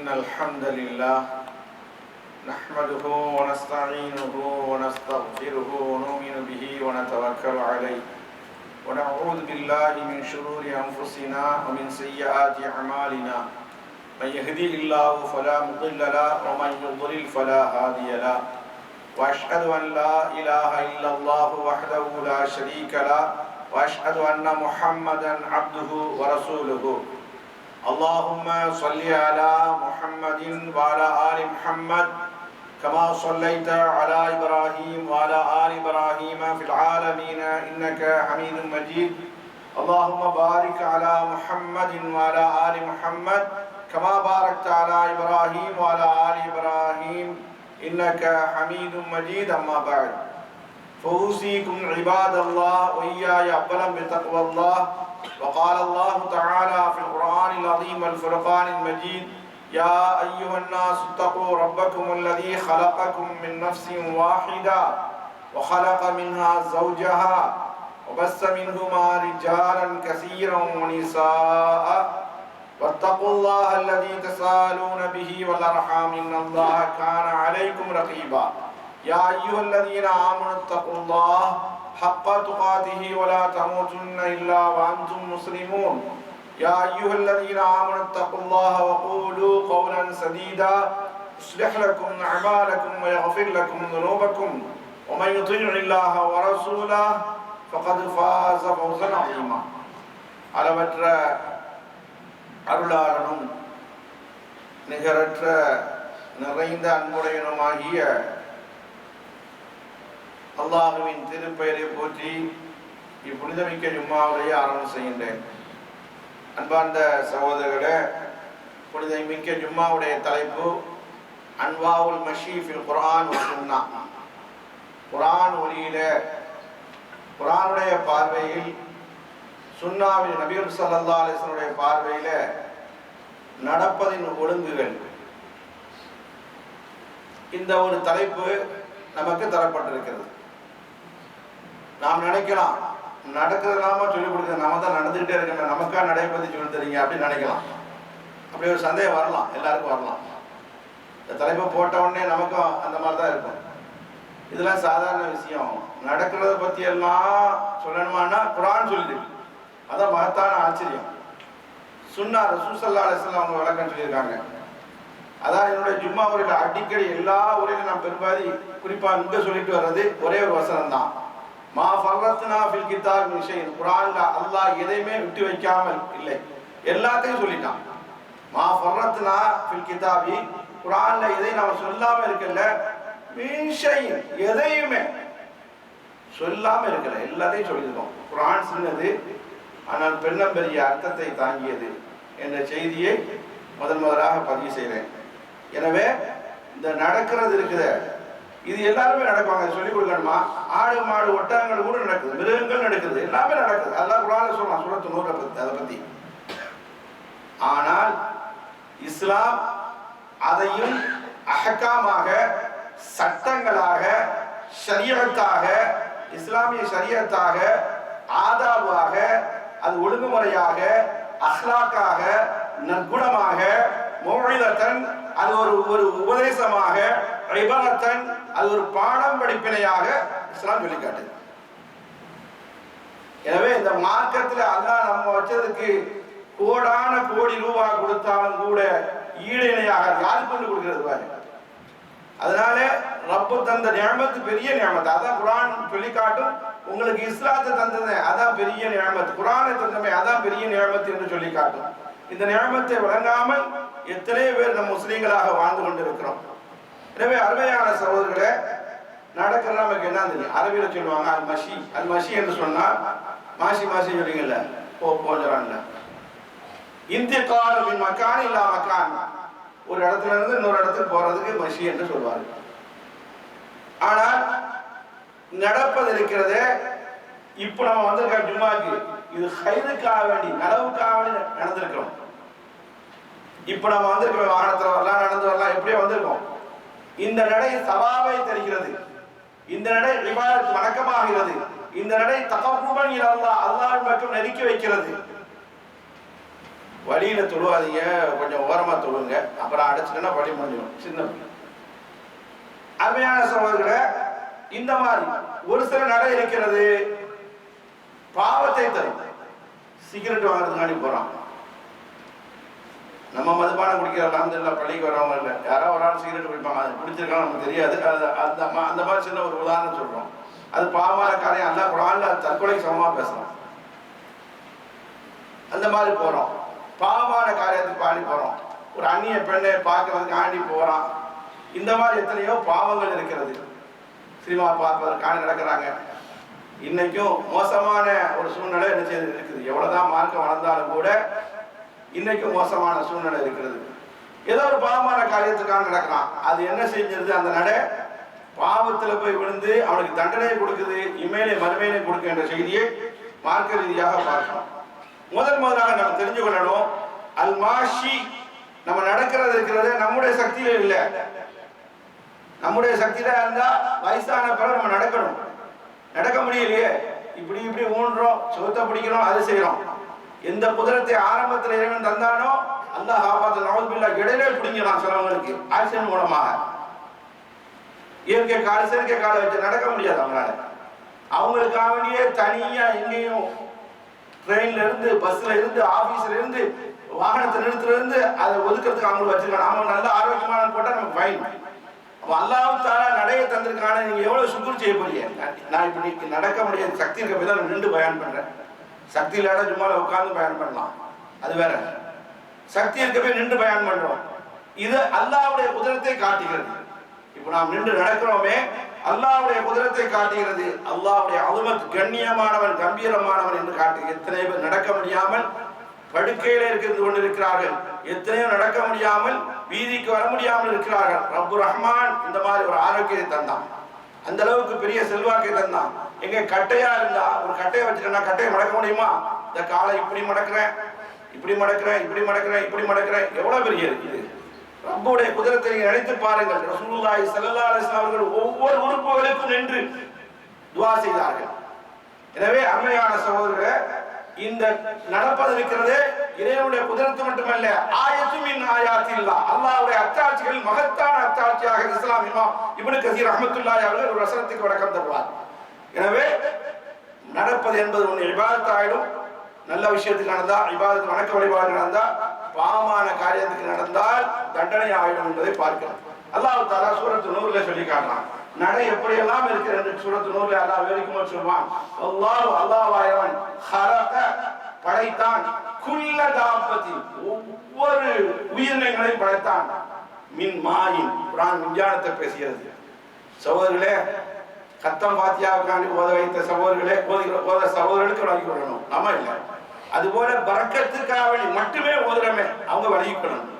إن الحمد لله نحمده ونستعينه ونستغفره ونؤمن به ونتوكل عليه ونعوذ بالله من شرور أنفسنا ومن سيئات أعمالنا من يهدي الله فلا مضل له ومن يضلل فلا هادي له وأشهد أن لا إله إلا الله وحده لا شريك له وأشهد أن محمدا عبده ورسوله اللهم صل على محمد وعلى آل محمد كما صليت على إبراهيم وعلى آل إبراهيم في العالمين إنك حميد مجيد اللهم بارك على محمد وعلى آل محمد كما باركت على إبراهيم وعلى آل إبراهيم إنك حميد مجيد أما بعد فأوصيكم عباد الله وإياي أولا بتقوى الله وقال الله تعالى في القرآن العظيم والفرقان المجيد يا أيها الناس اتقوا ربكم الذي خلقكم من نفس واحدة وخلق منها زوجها وبث منهما رجالا كثيرا ونساء واتقوا الله الذي تساءلون به والأرحام إن الله كان عليكم رقيبا يا أيها الذين آمنوا اتقوا الله حق تقاته ولا تموتن إلا وأنتم مسلمون يا أيها الذين آمنوا اتقوا الله وقولوا قولا سديدا يصلح لكم أعمالكم ويغفر لكم ذنوبكم ومن يطع الله ورسوله فقد فاز فوزا عظيما அளவற்ற அருளாளனும் நிகரற்ற நிறைந்த அன்புடையனுமாகிய அல்லாஹுவின் திருப்பெயரை போற்றி இப்புனிதமிக்க ஜும்மாவுடைய ஆரம்பம் செய்கின்றேன். அன்பார்ந்த சகோதரர்களே, புனிதமிக்க ஜும்மாவுடைய தலைப்பு அன்வாவுல் மஷீஃபில் குர்ஆன் வ சுன்னா. குர்ஆன் ஒளியில, குர்ஆனுடைய பார்வையில், சுன்னாவில் நபிகள் ஸல்லல்லாஹு அலைஹி வஸல்லம் பார்வையில நடப்பதின் ஒழுங்குகள், இந்த ஒரு தலைப்பு நமக்கு தரப்பட்டிருக்கிறது. நாம் நினைக்கலாம், நடக்கிறதுலாம சொல்லிக் கொடுக்குறது, நம்ம தான் நடந்துகிட்டே இருக்கணும், நமக்கா நடைபெறி சொல்லி தரீங்க அப்படின்னு நினைக்கலாம். அப்படி ஒரு சந்தேகம் வரலாம், எல்லாருக்கும் வரலாம். இந்த தலைப்பை போட்ட உடனே நமக்கும் அந்த மாதிரி தான் இருக்கும். இதெல்லாம் சாதாரண விஷயம். நடக்கிறத பற்றி எல்லாம் சொல்லணுமான்னா குர்ஆன் சொல்லிட்டு, அதான் மகத்தான ஆச்சரியம். சுன்னா ரசூல் ஸல்லல்லாஹு அலைஹி வஸல்லம் அவங்க விளக்கம் சொல்லியிருக்காங்க. அதான் என்னுடைய ஜும்மா உரையில் அடிக்கடி எல்லா உரையிலும் நான் பெரும்பாதி குறிப்பாக இங்கே சொல்லிட்டு வர்றது ஒரே ஒரு வசனம் தான். மா ஃபர்ரத்னா ஃபில் கிதாப் மின் ஷைஇன். குர்ஆன்ல அல்லாஹ் எதையுமே விட்டு வைக்காமல் இல்லை, எல்லாத்தையும் சொல்லிட்டான். மா ஃபர்ரத்னா ஃபில் கிதாபி, குர்ஆன்ல எதை நாம சொல்லாம இருக்கல, மின் ஷைஇன், எதையுமே சொல்லாம இருக்கல, எல்லாத்தையும் சொல்லியிருக்கோம். குர்ஆன் சின்னது, ஆனால் பெரிய அர்த்தத்தை தாங்கியது என்ற செய்தியை முதலாக பதிவு செய்கிறேன். எனவே இந்த நடக்கிறது இருக்குது, இது எல்லாருமே நடக்குவாங்க. சொல்லிக் கொடுக்கணுமா? ஆடு மாடு ஒட்டகங்கள் கூட நடக்குது, மிருகங்கள் நடக்குது, எல்லாமே நடக்குது. அதெல்லாம் குர்ஆன்ல சொல்லலாம், சூரத்து நூறை பத்தி, அதை பத்தி. ஆனால் இஸ்லாம் அதையும் அஹ்காமாக, சட்டங்களாக, ஷரியத்தாக, இஸ்லாமிய ஷரியத்தாக, ஆதாபாக, அது ஒழுங்குமுறையாக, அஹ்லாக்காக, நற்குணமாக, மௌஇதத்தன், அது ஒரு உபதேசமாக, இபரத்தன், அது ஒரு பாடம் படிப்பினையாக இஸ்லாம் சொல்லி காட்டுது. எனவே இந்த மார்க்கத்தில் அல்லாஹ் நம்ம வச்சதுக்கு கோடான கோடி ரூபாய் கொடுத்தாலும் கூட ஈடு இணையாக யாருக்கு கொண்டு கொடுக்கிறது பாரு. அதனால ரப்பு தந்த நியமத்து பெரிய நியமத்து. அதான் குர்ஆன் சொல்லி காட்டும், உங்களுக்கு இஸ்லாத்தை தந்தது அதான் பெரிய நியமத்து, குர்ஆனை தந்தமே அதான் பெரிய நியமத்து என்று சொல்லி காட்டும். இந்த நியமத்தை வழங்காமல் எத்தனை பேர் நம் முஸ்லீம்களாக வாழ்ந்து கொண்டிருக்கிறோம். எனவே அருமையான சகோதரர்களே, நடக்கிற நமக்கு என்ன தெரியும்? அரபியில சொல்லுவாங்க அல் மஷி. அல் மஷி என்று சொன்னால் மாசி மாசி சொல்றீங்கல்ல, போறான்ல. இன்திகால் மின் மக்கான் இல்லா மக்கான், ஒரு இடத்துல இருந்து இன்னொரு இடத்துக்கு போறதுக்கு மஷி என்று சொல்வார்கள். ஆனால் நடப்பது இருக்கிறதே, இப்போ நம்ம வந்திருக்க ஜும்மாக்கு, இது ஹைருக்காக வேண்டி, நலவுக்காக வேண்டி நடந்திருக்கிறோம். இப்போ நம்ம வந்திருக்கிற வாகனத்தில் வரலாம், நடந்து வரலாம், எப்படியோ வந்திருக்கோம். இந்த நடை சவாபை தருகிறது, இந்த நடை இபாதத் வணக்கமாகிறது, இந்த நடை தகர்ருபன் இலல்லாஹ், அல்லாஹ்வின் பக்கம் நெருக்கி வைக்கிறது. வழியில் தொழுவாதீங்க, கொஞ்சம் ஓரமாக தொழுங்க, அப்புறம் அடைச்சிங்கன்னா வழி முடிஞ்சிடும். சின்ன அருமையான சகோதரர்களே, இந்த மாதிரி ஒரு சில நடை இருக்கிறது பாவத்தை தரும். சிகரெட் வாங்குறதுக்காண்டி போகிறான். நம்ம மதுபானம் குடிக்கிறலாம் இல்லை, பள்ளிக்கு வரவங்க இல்லை, யாராவது ஒரு ஆள் சிகரெட் குடிப்பாங்க, அது குடிச்சிருக்காங்க நமக்கு தெரியாது. அந்த மாதிரி சின்ன ஒரு உதாரணம் சொல்கிறோம். அது பாவமான காரியம் அல்ல, குரான்ல அது தற்கொலைக்கு சமமாக பேசலாம். அந்த மாதிரி போகிறோம், பாவமான காரியத்துக்கு பாடி போகிறோம். ஒரு அந்நிய பெண்ணை பார்க்கறதுக்காண்டி போகிறான். இந்த மாதிரி எத்தனையோ பாவங்கள் இருக்கிறது. சினிமா பார்ப்பதற்காண்டி நடக்கிறாங்க. இன்னைக்கும் மோசமான ஒரு சூழ்நிலை என்ன செய்து இருக்குது. எவ்வளவுதான் மார்க்கம் வளர்ந்தாலும் கூட இன்னைக்கும் மோசமான சூழ்நிலை இருக்கிறது. ஏதோ ஒரு பாவமான காரியத்துக்காக நடக்கிறான். அது என்ன செஞ்சிருது, அந்த நடை பாவத்தில் போய் விழுந்து அவனுக்கு தண்டனையை கொடுக்குது, இமையிலே மறுமையிலே கொடுக்க என்ற செய்தியை மார்க்க ரீதியாக பார்க்கணும். முதலாக நம்ம தெரிஞ்சு கொள்ளணும், அல் மாஷி, நம்ம நடக்கிறது இருக்கிறது நம்முடைய சக்தியில இல்லை. நம்முடைய சக்தியில இருந்தா வயசான பிறகு நம்ம நடக்கணும். நடக்க முடியலையே, இப்படி இப்படி ஊன்றோம், சுகத்தை பிடிக்கிறோம், அது செய்யறோம். எந்த குதிரத்தை ஆரம்பத்தில் இறைவன் தந்தானோ அல்லாஹ் காப்பாத்து நவுதுபில்லா இடையிலே பிடிங்கலாம். சிலவங்களுக்கு ஆக்சிடென்ட் மூலமாக இயற்கை கால செயற்கை காலை வச்சு நடக்க முடியாது அவங்களால. அவங்களுக்காக வேண்டியே தனியா எங்கேயும் ட்ரெயின்ல இருந்து, பஸ்ல இருந்து, ஆபீஸ்ல இருந்து, வாகனத்தை நிறுத்துல இருந்து அதை ஒதுக்கிறதுக்கு அவங்களுக்கு வச்சிருக்காங்க. அவங்க நல்ல ஆரோக்கியமான போட்டா நமக்கு ஃபைன். அல்லாஹ் தஆலா நடைய தந்திருக்கான, நீங்க எவ்வளவு சுக்குர் செய்ய போறீங்க. நான் இப்படி நடக்க முடியாது, சக்தி இருக்க போய் தான் நின்று பயன் பண்றேன். சக்தி இல்லாத சும்மா உட்கார்ந்து பயன் பண்ணலாம், அது வேற. சக்தி இருக்க போய் நின்று பயன் பண்றோம். இது அல்லாஹ்வுடைய குதிரத்தை காட்டுகிறது. இப்போ நாம் நின்று நடக்கிறோமே, அல்லாஹ்வுடைய குதிரத்தை காட்டுகிறது. அல்லாஹ்வுடைய அலுமத், கண்ணியமானவன், கம்பீரமானவன் என்று காட்டு. எத்தனை பேர் நடக்க முடியாமல் படுக்கையில இருந்து கொண்டிருக்கிறார்கள், எத்தனையோ நடக்க முடியாமல் வீதிக்கு வர முடியாமல் இருக்கிறார்கள். ரப்பு ரஹ்மான் இந்த மாதிரி ஒரு ஆரோக்கியத்தை தந்தான், அந்த அளவுக்கு பெரிய செல்வாக்கை தந்தான். எங்க கட்டையா இருந்தா, ஒரு கட்டையை வச்சுட்டா கட்டையை மடக்க முடியுமா? இந்த காலை இப்படி மடக்கிறேன், இப்படி மடக்கிறேன், இப்படி மடக்கிறேன், இப்படி மடக்கிறேன், எவ்வளவு பெரிய இருக்குது. ரப்புடைய குதிரத்தை நீங்க நினைத்து பாருங்கள். ரசூலுல்லாஹி ஸல்லல்லாஹு அலைஹி வஸல்லம் அவர்கள் ஒவ்வொரு உறுப்புகளுக்கும் நின்று துஆ செய்தார்கள். எனவே அருமையான சகோதரர்களே, இந்த நடப்பது இருக்கிறதே இறைவனுடைய குதிரத்து மட்டுமல்ல, ஆயத்துமின் ஆயாத்தில்லா, அல்லாஹ்வுடைய அத்தாட்சிகள் மகத்தான அத்தாட்சியாக இஸ்லாம் இமாம் இப்னு கஸீர் ரஹ்மத்துல்லாஹி அவர்கள் ஒரு வசனத்துக்கு விளக்கம் தருவார். எனவே நடப்பது என்பது ஒன்று இபாதத் ஆயிடும். நல்ல விஷயத்துக்கு நடந்தா இபாதத், வணக்க வழிபாடு நடந்தா, பாவமான காரியத்துக்கு நடந்தால் தண்டனை ஆயிடும் என்பதை பார்க்கிறோம். அல்லாஹ் தஆலா சூரத்து நூர்ல சொல்லி காட்டுறான். நடை எப்படியெல்லாம் இருக்கிறது என்று சூரத்து நூர்ல அல்லாஹ் விவரிக்கும்போது சொல்வான், அல்லாஹ் ஹலக, படைத்தான், குல்ல தாபத்தி, ஒவ்வொரு உயிரினங்களையும் படைத்தான், மின் மாயின். குர்ஆன் விஞ்ஞானத்தை பேசுகிறது. சகோதரர்களே, கத்தம் பாத்தியாவுக்காண்டி ஓத வைத்த சகோதரர்களே, ஓத சகோதரர்களுக்கு வழங்கி கொள்ளணும், நம்ம இல்லை. அதுபோல பரக்கத்துக்காக மட்டுமே ஓதுறமே, அவங்க வழங்கிக்கொள்ளணும்.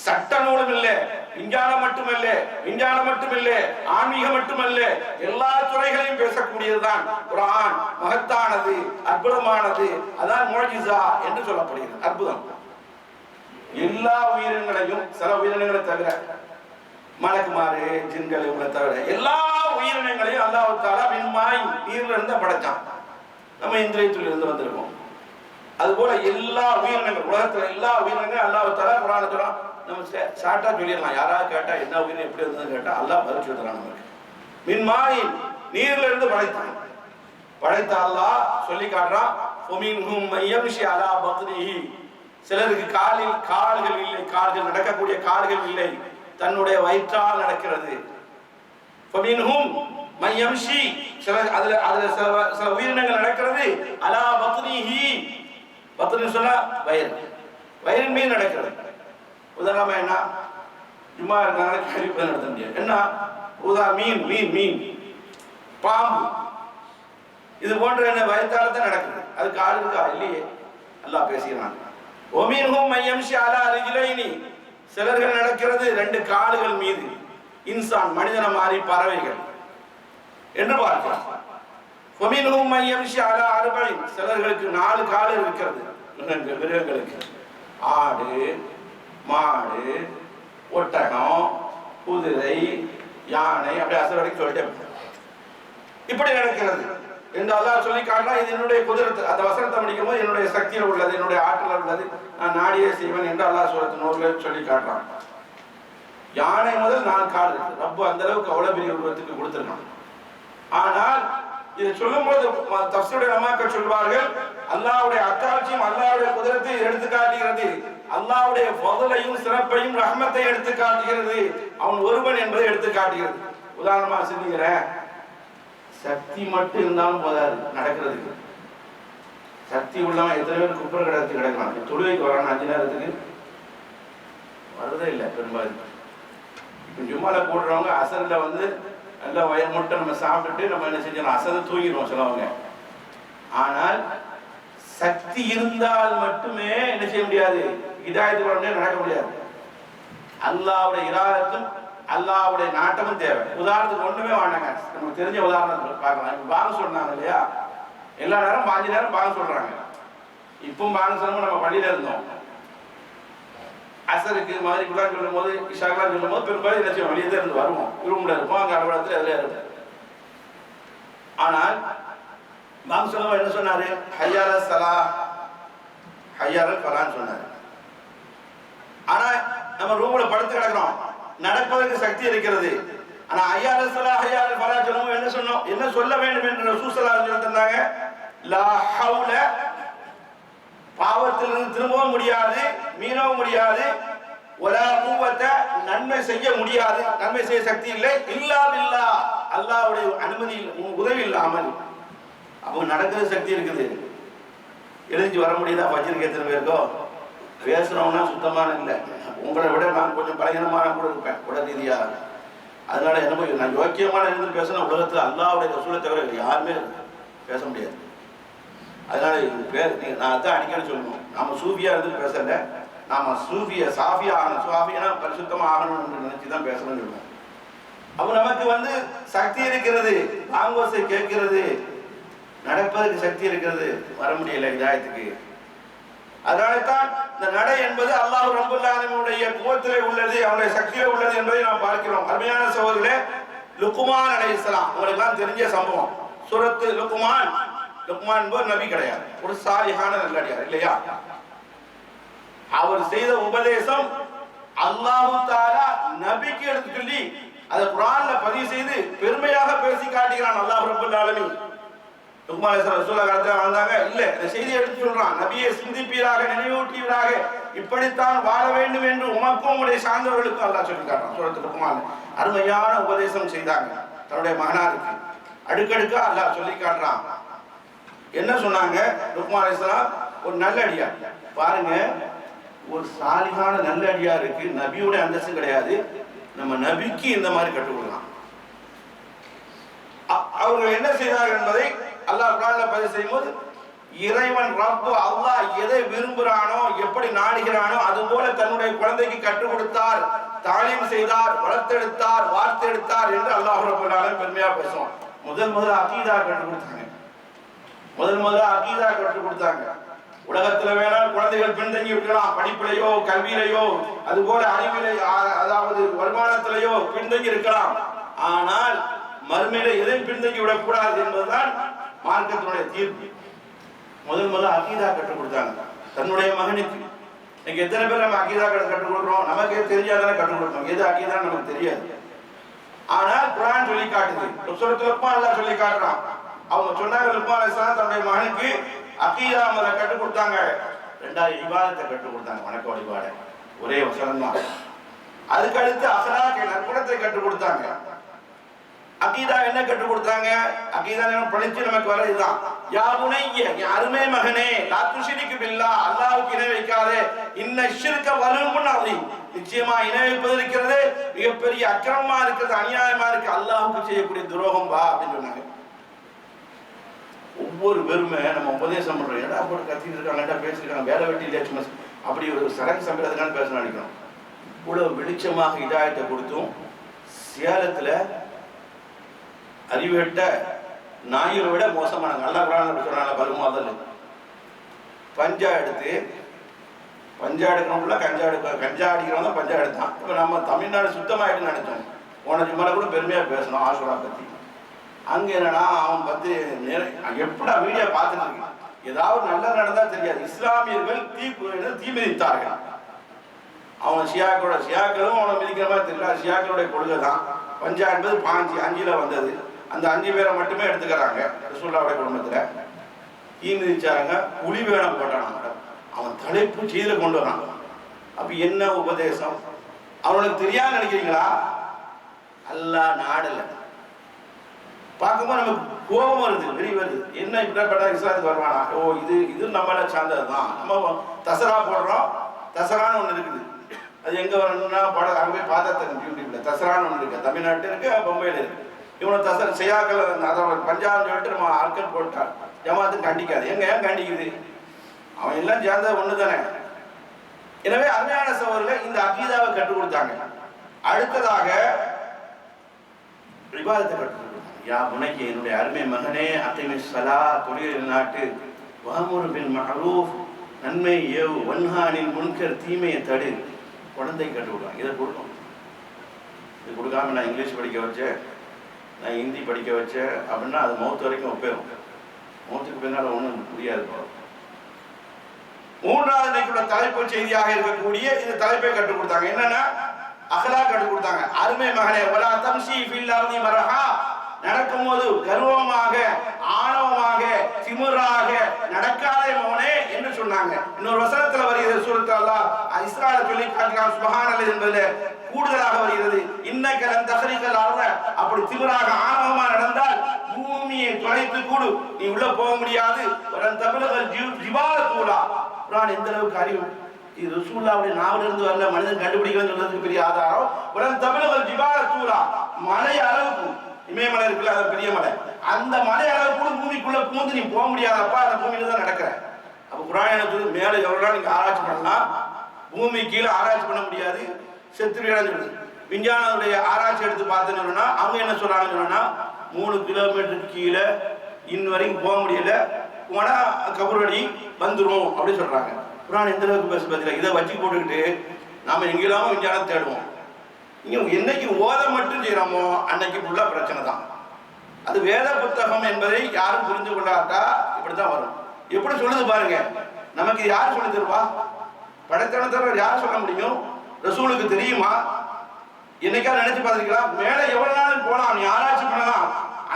சட்ட நூலும் இல்லை, விஞ்ஞானம் மட்டுமல்ல, விஞ்ஞானம் மட்டுமல்ல, ஆன்மீகம் மட்டுமல்ல, எல்லா துறைகளையும் பேசக்கூடியதுதான் குர்ஆன். மகத்தானது, அற்புதமானது, அதான் முஅஜிஸா என்று சொல்லப்படுகிறது. அற்புதம். எல்லா உயிரினங்களையும், சில உயிரினங்களை தவிர, மலக்குமாறு, ஜின்கள், இவங்களை தவிர எல்லா உயிரினங்களையும் அல்லாஹ் தஆலா மின் மாய், நீர்ல இருந்து படைச்சான். நம்ம இந்திரியத்தில் இருந்து வந்திருக்கோம். அதுபோல எல்லா உயிரினங்கள், உலகத்துல எல்லா உயிரினங்களும் அல்லாஹ் தஆலா குர்ஆன்ல சொல்றான். நம்ம ஷார்ட்டா சொல்லிடலாம். யாராவது கேட்டா என்ன உயிரினம் எப்படி இருந்ததுன்னு கேட்டா அல்லாஹ் பதில் சொல்றான் நமக்கு. மின் மாயின், நீர்ல இருந்து படைத்தான். படைத்த அல்லாஹ் சொல்லி காட்டுறான், ஃபமின்ஹும் மையம்ஷி அலா பத்னிஹி, சிலருக்கு கால்கள் இல்லை, கால்கள் நடக்கக்கூடிய கால்கள் இல்லை, தன்னுடைய வயிற்றால் நடக்கிறது. ஃபமின்ஹும் மையம்ஷி, அதுல சில உயிரினங்கள் நடக்கிறது அலா பத்னிஹி. பத்னி சொன்னா வயிறு, வயிறின் மீது நடக்கிறது. உதாரணமா என்ன, சும்மா இருந்தாங்க கேள்வி நடத்த முடியாது. என்ன மீன், மீன், மீன், பாம்பு, இது போன்ற என்ன வயிற்றால தான் நடக்குது. அது கால் இருக்கா? இல்லையே. அல்லாஹ் பேசுகிறான். ஒமீன்ஹும் மையம்ஷி அலா ரிஜ்லைனி, சிலர்கள் நடக்கிறது ரெண்டு கால்கள் மீது. இன்சான், மனிதன மாதிரி பறவைகள் என்று பார்க்கலாம். ஒமீன்ஹும் மையம்ஷி அலா அர்பஇன், சிலர்களுக்கு 4 கால் இருக்கிறது. மிருகங்களுக்கு ஆடு, மாடு, ஒட்டகம், குதிரை, யானை, அப்படி அசல் வரைக்கும் சொல்லிட்டே இப்படி நடக்கிறது. என்று அல்லாஹ் சொல்லி காட்டுறான். இது என்னுடைய குதிரத்து. அந்த வசனத்தை முடிக்கும் போது என்னுடைய சக்தியில் உள்ளது, என்னுடைய ஆற்றல் உள்ளது, நான் நாடியே செய்வேன் என்று அல்லாஹ் சூரத்து நூறில் சொல்லி காட்டுறான். யானை முதல் நான் காடு, ரப்பு அந்த அளவுக்கு அவ்வளவு பெரிய உருவத்துக்கு கொடுத்திருக்கான். ஆனால் இதை சொல்லும் போது தஃசீருடைய உலமாக்கள் சொல்வார்கள், அல்லாஹ்வுடைய அத்தாட்சியும் அல்லாஹ்வுடைய குதிரத்தை எடுத்து காட்டுகிறது, அல்லாஹ்வுடைய ஃபضலையும் சிறப்பையும் ரஹ்மத்தை எடுத்து காட்டுகிறது, அவன் ஒருவன் என்பதை எடுத்து காட்டுகிறது. உதாரணமா சிந்திக்கிறேன், சக்தி மட்டும் இருந்தாலும் போதாது நடக்கிறதுக்கு. சக்தி உள்ளவன் எத்தனை பேர் குப்பரை கிடக்கு கிடக்கலாம். தொழுகைக்கு வரான் 5 நேரத்துக்கு வருதே இல்லை பெரும்பாலும். ஜும்மால போடுறவங்க அசரில் வந்து நல்லா வயிறு முட்டை நம்ம சாப்பிட்டுட்டு நம்ம என்ன செஞ்சோம், அசரை தூங்கிடுவோம் சிலவங்க. ஆனால் சக்தி இருந்தால் மட்டுமே என்ன செய்ய முடியாது, ஹிதாயத்து வர முடியாது, நடக்க முடியாது. அல்லாஹ்வுடைய இராதத்தும் அல்லாஹ்வுடைய நாட்டமும் தேவை. உதாரணத்துக்கு ஒண்ணுமே வேண்டாங்க, நமக்கு தெரிஞ்ச உதாரணம் பார்க்கலாம். இப்போ பாங்க சொன்னாங்க இல்லையா, எல்லா நேரம் 5 நேரம் பாங்க சொல்றாங்க. இப்போ பாங்க சொன்னோம், நம்ம பள்ளியில இருந்தோம். அசருக்கு மாதிரி குலான் சொல்லும் போது, இஷாக்கெல்லாம் சொல்லும் போது பெரும்பாலும் என்ன செய்வோம், வெளியே தான் இருந்து வருவோம், ரூம்ல இருப்போம், அங்கே அலுவலகத்தில் அதில் இருப்போம். ஆனால் பாங்க சொல்லுவோம் என்ன சொன்னாரு, ஹய்யால சலா ஹய்யால ஃபலான்னு சொன்னாரு. ஆனா நம்ம ரூம்ல படுத்து கிடக்கிறோம், நடப்பதற்கு சக்தி இருக்கிறது. ஆனா ஹய்யால சலா ஹய்யால ஃபலா சொல்லும்போது என்ன சொன்னோம், என்ன சொல்ல வேண்டும் என்று ரசூல் ஸல்லல்லாஹு அலைஹி வஸல்லம் சொன்னாங்க, லா ஹவுல, பாவத்திலிருந்து திரும்பவும் முடியாது, மீளவும் முடியாது, வலா குவத, நன்மை செய்ய முடியாது, நன்மை செய்ய சக்தி இல்லை, இல்லா பில்லாஹ், அல்லாஹ்வுடைய அனுமதி உதவி இல்லாமல். அப்போ நடக்கிறது சக்தி இருக்குது. எழுந்து வர முடியுதா? ஃபஜ்ருக்கு எத்தனை பேருக்கோ பேசுறோம்னா சுத்தமான இல்லை. உங்களை விட நான் கொஞ்சம் பலகீனமான கூட இருப்பேன் உடல் ரீதியா. அதனால என்ன போய் நான் யோக்கியமான இருந்து பேசினா உலகத்தில் அல்லாஹ்வுடைய ரசூலை தவிர யாருமே பேச முடியாது. அதனால நான் தான் அடிக்கடி சொல்லணும், நாம சூஃபியா இருந்து பேசல, நாம சாஃபியா ஆகணும், சாஃபியா பரிசுத்தமா ஆகணும்னு நினைச்சு தான் பேசணும்னு சொல்லுவோம். அப்ப நமக்கு வந்து சக்தி இருக்கிறது, ஆங்கோசை கேட்கிறது, நடப்பதற்கு சக்தி இருக்கிறது, வர முடியல ஹிதாயத்துக்கு. அதனால்தான் இந்த நடை என்பது அல்லாஹ் ரப்பல் ஆலமீனுடைய குவத்திலே உள்ளது, அவனுடைய சக்தியிலே உள்ளது என்பதை நாம் பார்க்கிறோம். அருமையான சகோதரர்களே, லுக்மான் அலைஹிஸ்ஸலாம் உங்களுக்கு எல்லாம் தெரிஞ்ச சம்பவம். சூரத்து லுக்மான், லுக்மான் என்பவர் நபி கிடையாது, ஒரு சாலிஹான நல்லடியார் இல்லையா. அவர் செய்த உபதேசம் அல்லாஹ் தஆலா நபிக்கு எடுத்து சொல்லி அதை குர்ஆன்ல பதிவு செய்து பெருமையாக பேசி காட்டுகிறான் அல்லாஹ் ரப்பல் ஆலமீன். லுக்மான் அலைஹிஸ்ஸலாம் ரசூலுல்லாஹ் காலத்துல வாழ்ந்தாங்க இல்ல, இந்த செய்தியை எடுத்து சொல்றான், நபியை சிந்திப்பீராக, நினைவூட்டுவீராக, இப்படித்தான் வாழ வேண்டும் என்று உமக்கும் உடைய சார்ந்தவர்களுக்கும் அல்லாஹ் சொல்லி காட்டுறான் சூரத்து லுக்மான். அருமையான உபதேசம் செய்தாங்க தன்னுடைய மகனாருக்கு, அடுக்கடுக்கா அல்லாஹ் சொல்லி காட்டுறான். என்ன சொன்னாங்க, லுக்மான் அலைஹிஸ்ஸலாம் ஒரு நல்ல அடியார். பாருங்க, ஒரு சாலிகான நல்ல அடியாருக்கு நபியோட அந்தஸ்து கிடையாது, நம்ம நபிக்கு இந்த மாதிரி கற்றுக் கொடுக்கலாம். அவர்கள் என்ன செய்தார்கள் என்பதை அல்லாஹ் குர்ஆன்ல பதிவு செய்யும்போது, இறைவன் ரப்பு அல்லாஹ் எதை விரும்புகிறானோ, எப்படி நாடுகிறானோ அதுபோல தன்னுடைய குழந்தைக்கு கற்றுக் கொடுத்தார், தாலீம் செய்தார், வளர்த்தெடுத்தார், வார்த்தெடுத்தார் என்று அல்லாஹ் ரப்பல் ஆலமீன் பெருமையா பேசுவோம். முதல் அகீதா கற்றுக் கொடுத்தாங்க, முதல்ல அகீதா கற்றுக் கொடுத்தாங்க. உலகத்துல வேணால் குழந்தைகள் பின்தங்கி விடலாம், படிப்பிலையோ கல்வியிலையோ அதுபோல அறிவிலை, அதாவது வருமானத்திலேயோ பின்தங்கி இருக்கலாம். ஆனால் மறுமையில எதையும் பின்தங்கி விடக்கூடாது என்பதுதான் மார்க்கத்தினுடைய தீர்ப்பு. முதல் அகீதா கற்றுக் கொடுத்தாங்க தன்னுடைய மகனுக்கு. இன்னைக்கு எத்தனை பேர் நம்ம அகீதா கற்றுக் கொடுக்குறோம், நமக்கே தெரியாதானே கற்றுக் கொடுப்போம், எது அகீதா நமக்கு தெரியாது. ஆனால் குர்ஆன் சொல்லி காட்டுது, சூரத்துல் லுக்மான் அல்லாஹ் சொல்லி காட்டுறான். அவங்க சொன்னாங்க, லுக்மான் அலைஹிஸ்ஸலாம் தன்னுடைய மகனுக்கு அகீதா முதல்ல கற்றுக் கொடுத்தாங்க, ரெண்டாவது இபாதத்தை கற்றுக் கொடுத்தாங்க, வணக்க வழிபாடு, ஒரே வசனம் தான். அதுக்கு அடுத்து அஹ்லாக், நற்குணத்தை கற்றுக் கொடுத்தாங்க. அகீதா என்ன கற்றுக் கொடுத்தாங்க, அகீதா படிச்சு நமக்கு வர இதுதான், யா புனைய, என் அருமை மகனே, லா துஷ்ரிக் பில்லாஹ், அல்லாஹ்வுக்கு இணை வைக்காதே, இன்ன ஷிர்க வலுமுன் அதீம், நிச்சயமா இணை வைப்பது இருக்கிறது மிகப்பெரிய அக்கிரமமா இருக்கிறது, அநியாயமா இருக்கு, அல்லாஹ்வுக்கு செய்யக்கூடிய துரோகம் வா அப்படின்னு சொன்னாங்க. ஒவ்வொரு வெறுமை நம்ம உபதேசம் பண்றோம், ஏடா போட்டு கத்திட்டு இருக்காங்க, பேசிருக்காங்க, வேலை வெட்டி இல்லையா, சும்மா அப்படி ஒரு சரக்கு சம்பளத்துக்கான பேச நினைக்கிறோம். இவ்வளவு வெளிச்சமாக இதாயத்தை கொடுத்தும் சேலத்துல அறிவுட்ட நாயை விட மோசமானாங்க. நல்லா குரான்ல சொல்றாங்க, பல்முதல் பஞ்சா எடுக்கணும்ல, கஞ்சா அடிக்கிறவங்க பஞ்சா எடுத்தான். இப்போ நம்ம தமிழ்நாடு சுத்தமாயிட்டு நினைச்சோம். போன ஜும்மால கூட பெருமையா பேசணும் ஆஷுரா பத்தி. அங்கே என்னன்னா அவன் பற்றி எப்படா வீடியோ பார்த்துட்டு இருக்கு, ஏதாவது நல்லா நடந்தா தெரியாது, இஸ்லாமியர்கள் தீ மிதித்தார்கள். அவன் ஷியாக்களும் அவனை மிதிக்கிற மாதிரி தெரியல, ஷியாக்களுடைய கொள்கை தான். பஞ்சா என்பது 5 வந்தது. அந்த 5 பேரை மட்டுமே எடுத்துக்கிறாங்க ரசூலுல்லாஹ்வுடைய குடும்பத்தில். தீ மிதிச்சாங்க, புலி வேடம் போட்டானாங்க. அவன் தலைப்பு செய்தியில் கொண்டு வராங்க. அப்ப என்ன உபதேசம் அவனுக்கு தெரியாது நினைக்கிறீங்களா? அல்லாஹ் நாடல. பார்க்கும்போது நமக்கு கோபம் வருது, வெளி வருது. என்ன இப்படிப்பட்ட இஸ்லாத்துக்கு வருவானா? ஓ இது நம்மள சார்ந்தது தான். நம்ம தசரா போடுறோம், தசரான்னு ஒன்று இருக்குது. அது எங்கே வரணும்னா அங்கே போய் பார்த்தா தெரியும். யூடியூப்ல தசரான்னு ஒன்று இருக்கு, தமிழ்நாட்டில் இருக்கு, பொம்பையில் இருக்கு. இவனை தசர் செய்யாக்கள் அதோட பஞ்சாபம் சொல்லிட்டு நம்ம ஆட்கள் போட்டான். ஜமாத்துக்கு கண்டிக்காது. ஏன் கண்டிக்குது? அவன் எல்லாம் சேர்ந்தது ஒன்று தானே. எனவே அருமையான சகோதரர்கள் இந்த அகீதாவை கற்றுக் கொடுத்தாங்க. அடுத்ததாக இபாதத்தை கற்றுக் கொடுத்தாங்க. யா புனைக்கு, என்னுடைய அருமை மகனே, அத்தைமை சலா, தொழில் நாட்டு, வாமுரு பின் மஅரூஃப், நன்மை ஏவு, வன்ஹானின் முன்கர், தீமையை தடு. குழந்தை கற்றுக் கொடுத்தாங்க. இதை கொடுக்கணும். இது கொடுக்காம நான் இங்கிலீஷ் படிக்க வச்சேன், நான் ஹிந்தி படிக்க வச்சேன் அப்படின்னா அது மௌத்து வரைக்கும் ஒப்பேரும். மௌத்துக்கு பின்னால் ஒன்றும் புரியாது. மூன்றாவது இன்னைக்குள்ள தலைப்பு செய்தியாக இருக்கக்கூடிய இந்த தலைப்பை கற்றுக் கொடுத்தாங்க. என்னன்னா அஹ்லாக் கற்றுக் கொடுத்தாங்க. அருமை மகனே, வலா தம்ஷி ஃபில் அர்தி மரஹா, நடக்கும்போது கர்வமாக, ஆணவமாக, திமிராக நடக்காதே மகனே என்று சொன்னாங்க. இன்னொரு வசனத்துல வருகிறது, சூரத் அல்லாஹ் இஸ்ரால சொல்லி காட்டுகிறான், சுப்ஹானல்லாஹ் என்பது கூடுதலாக வருகிறது. இன்னக லன் தஹ்ரிகல் அர்த, அப்படி திமிராக ஆணவமாக நடந்தால் பூமியை துளைத்து கூடு, நீ உள்ள போக முடியாது. வலன் தபலகல் ஜிபால தூலா. குர்ஆன் எந்த அளவுக்கு அறிவு! இது ரசூலுல்லாஹ்வுடைய நாவில இருந்து வரல, மனிதன் கண்டுபிடிக்கலன்னு சொல்றதுக்கு பெரிய ஆதாரம். வலன் தபலகல் ஜிபால தூலா, மலை அளவுக்கு, இமயமலை இருக்குல்ல, அது பெரிய மலை, அந்த மலை அளவுக்கு பூமிக்குள்ள பூந்து நீ போக முடியாதப்பா, அந்த பூமியில தான் நடக்கிற. அப்ப குர்ஆன் என்ன சொல்லுது? மேல எவ்வளவு நாள் நீங்க ஆராய்ச்சி பண்ணலாம், பூமி கீழே ஆராய்ச்சி பண்ண முடியாது, செத்துருவேன்னு சொல்லுது. விஞ்ஞானத்துடைய ஆராய்ச்சி எடுத்து பார்த்தோம்னா அவங்க என்ன சொல்றாங்கன்னு சொன்னா 3 கிலோமீட்டருக்கு கீழே இன்ன வரைக்கும் போக முடியல, போனா கபரடி வந்துடும் அப்படின்னு சொல்றாங்க. குர்ஆன் எந்த அளவுக்கு பேச பதில இதை வச்சு போட்டுக்கிட்டு நாம எங்கெல்லாம் விஞ்ஞானம் தேடுவோம். இங்க என்னைக்கு ஓத மட்டும் செய்யறோமோ அன்னைக்கு ஃபுல்லா பிரச்சனை தான். அது வேத புத்தகம் என்பதை யாரும் புரிந்து கொள்ளாட்டா இப்படித்தான் வரும். எப்படி சொல்லுது பாருங்க. நமக்கு யார் சொல்லி தருவா? படைத்தவனத்தவர் யார் சொல்ல முடியும்? ரசூலுக்கு தெரியுமா? என்னைக்கா நினைச்சு பார்த்திருக்கலாம்? மேல எவ்வளவு நாள் போலாம், நீ ஆராய்ச்சி பண்ணலாம்.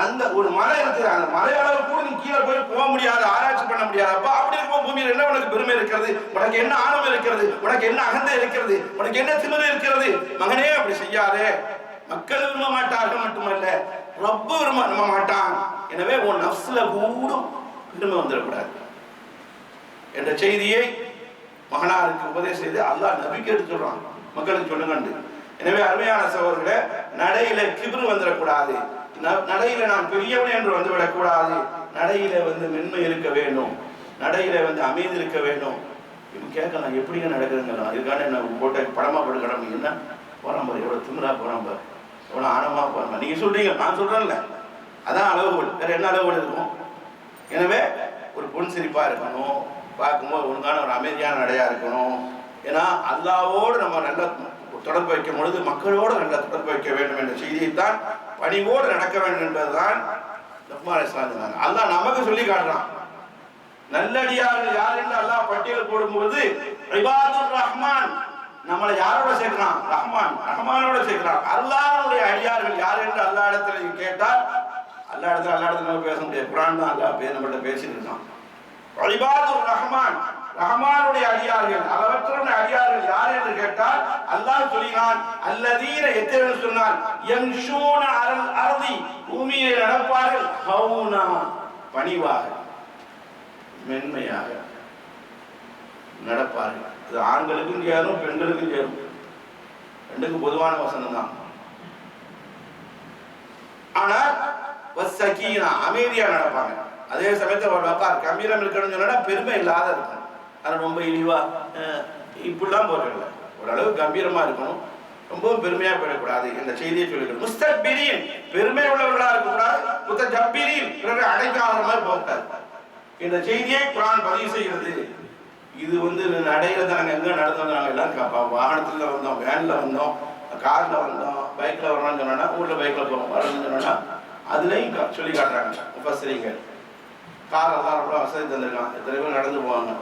அந்த ஒரு மலை இருக்குது, அந்த மலை அளவு கூட நீ கீழே போய் போக முடியாது, ஆராய்ச்சி பண்ண முடியாது. அப்ப அப்படி இருக்கும் பூமியில் என்ன உனக்கு பெருமை இருக்கிறது? உனக்கு என்ன ஆணவம் இருக்கிறது? உனக்கு என்ன அகந்தை இருக்கிறது? உனக்கு என்ன திமிரு இருக்கிறது? மகனே அப்படி செய்யாதே. மக்கள் விரும்ப மாட்டார்கள் மட்டுமல்ல, ரப்பு விரும்ப மாட்டான். எனவே உன் நஃப்ஸ்ல கூட பெருமை வந்துடக்கூடாது என்ற செய்தியை மகனாருக்கு உபதேசம் செய்து அல்லாஹ் நபிக்கு எடுத்து சொல்றான், மக்களுக்கு சொல்லுங்க. எனவே அருமையான சகோதரர்களே, நடையில கிப்ரு வந்துடக்கூடாது, நடையில நான் பெரியவன் என்று வந்துவிடக்கூடாது. நடையில மென்மை இருக்க வேண்டும், நடையில அமைதி இருக்க வேண்டும். இப்ப கேட்கலாம், எப்படிங்க நடக்குதுங்களா? இதுக்கான என்ன போட்ட படமா படுக்கணும்? என்ன போறான் பாரு, எவ்வளவு திமிரா போறான் பாரு, எவ்வளவு ஆணவமா போறான். நீங்க சொல்றீங்க, நான் சொல்றேன்ல, அதான் அளவுகோல். வேற என்ன அளவுகோல் இருக்கும்? எனவே ஒரு பொன் சிரிப்பா இருக்கணும், பார்க்கும்போது ஒழுங்கான ஒரு அமைதியான நடையா இருக்கணும். ஏன்னா அல்லாஹ்வோடு நம்ம நல்ல தொடர்பு வைக்கும் பொழுது மக்களோடு நல்ல தொடர்பு வைக்க வேண்டும் என்ற செய்தியைத்தான், பணிவோடு நடக்க வேண்டும் என்பதுதான் அல்லாஹ் நமக்கு சொல்லி காட்டுறான். நல்லடியார்கள் யார் என்று அல்லாஹ் பட்டியல் போடும்போது இபாதுர் ரஹ்மான் நம்மளை யாரோட சேர்க்கிறான்? ரஹ்மானோட சேர்க்கிறான். அல்லாஹ்வுடைய அடியார்கள் யார் என்று அல்லாஹ் இடத்துல கேட்டால், அல்லாஹ் இடத்துல நம்ம பேச முடியாது. குர்ஆன் தான் அல்லாஹ் நம்மள்ட்ட பேசிட்டு இருக்கான். இபாதுர் ரஹ்மான், ரஹ்மானுடைய அடியார்கள், அளவற்ற அடியார்கள் யார் என்று கேட்டால் அல்லாஹ் சொல்கிறான், அல்லதீன எத்தனை சொன்னான், யம்ஷூன அலல் அர்தி, பூமியிலே நடப்பார்கள், ஹௌனா பணிவாக, மென்மையாக நடப்பார்கள். அது ஆண்களுக்கும் சேரும் பெண்களுக்கும் சேரும், ரெண்டுக்கும் பொதுவான வசனம் தான். ஆனால் வஸ்ஸகீனா அமைதியா நடப்பாங்க. அதே சமயத்தில் ஒரு வக்கார் கம்பீரம் இருக்கணும்னு சொன்னா பெருமை இல்லாத இருக்கும். அது ரொம்ப இழிவா இப்படிலாம் போறதில்லை, ஓரளவு கம்பீரமா இருக்கணும், ரொம்பவும் பெருமையா போயிடக்கூடாது என்ற செய்தியை சொல்லிக்கணும். முஸ்தக்பிரீன் பெருமை உள்ளவர்களா இருக்கக்கூடாது, முத்தஜப்பீரீன் பிறரை அடைக்காத மாதிரி போகக்கூடாது என்ற செய்தியை குர்ஆன் பதிவு செய்கிறது. இது நடையில தான் எங்க நடந்து வந்தாங்க, எல்லாம் வாகனத்துல வந்தோம், வேன்ல வந்தோம், கார்ல வந்தோம், பைக்ல வரணும்னு சொன்னா ஊர்ல பைக்ல போவோம், வரணும்னு சொன்னா அதுலேயும் சொல்லி காட்டுறாங்க முஃபஸ்ஸிரீன்கள். கார் எல்லாம் ரொம்ப வசதி தந்திருக்கான், எத்தனை பேர் நடந்து போவாங்க,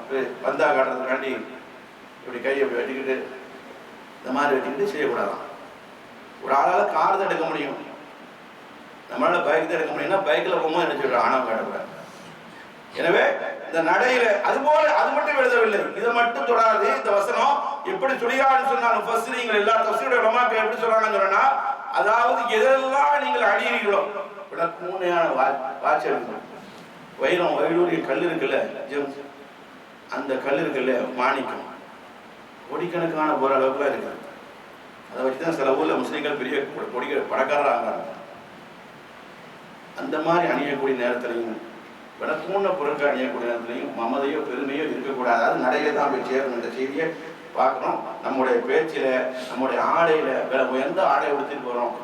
பந்தா காட்டுறதுக்காண்டி இப்படி கையை வெட்டிக்கிட்டு இந்த மாதிரி வெட்டிக்கிட்டு செய்யக்கூடாதான். ஒரு ஆளால் கார் தான் எடுக்க முடியும், நம்மளால பைக் தான் எடுக்க முடியும்னா பைக்கில் போகும்போது என்ன சொல்கிறோம், ஆணவம் காட்டக்கூடாது. எனவே இந்த நடையில அதுபோல அது மட்டும் எழுதவில்லை, இதை மட்டும் தொடாது. இந்த வசனம் எப்படி சொல்லியான்னு சொன்னாலும் முஃபஸ்ஸிரீன்கள் எல்லா தஃசீருடைய உலமாக்கள் எப்படி சொல்றாங்கன்னு சொன்னா, அதாவது எதெல்லாம் நீங்கள் அடியீர்களோ கூர்மையான வாட்ச் எடுக்கணும். வைரம் வைடூரிய கல் இருக்குல்ல, ஜெம்ஸ், அந்த கல் இருக்குல்ல மாணிக்கம், கோடிக்கணக்கான போற அளவுக்குலாம் இருக்குது. அதை வச்சுதான் சில ஊர்ல முஸ்லீம்கள் பெரிய பணக்காரர் ஆகிறாங்க. அந்த மாதிரி அணியக்கூடிய நேரத்திலையும் விளக்கூன பொருட்கள் அணியக்கூடிய நேரத்திலையும் மமதையோ பெருமையோ இருக்கக்கூடாது. அது நடையில தான் போய் சேரணும். இந்த செய்தியை பார்க்கணும். நம்முடைய பேச்சில், நம்முடைய ஆடையில, எந்த ஆடை உடுத்திட்டு போகிறோம்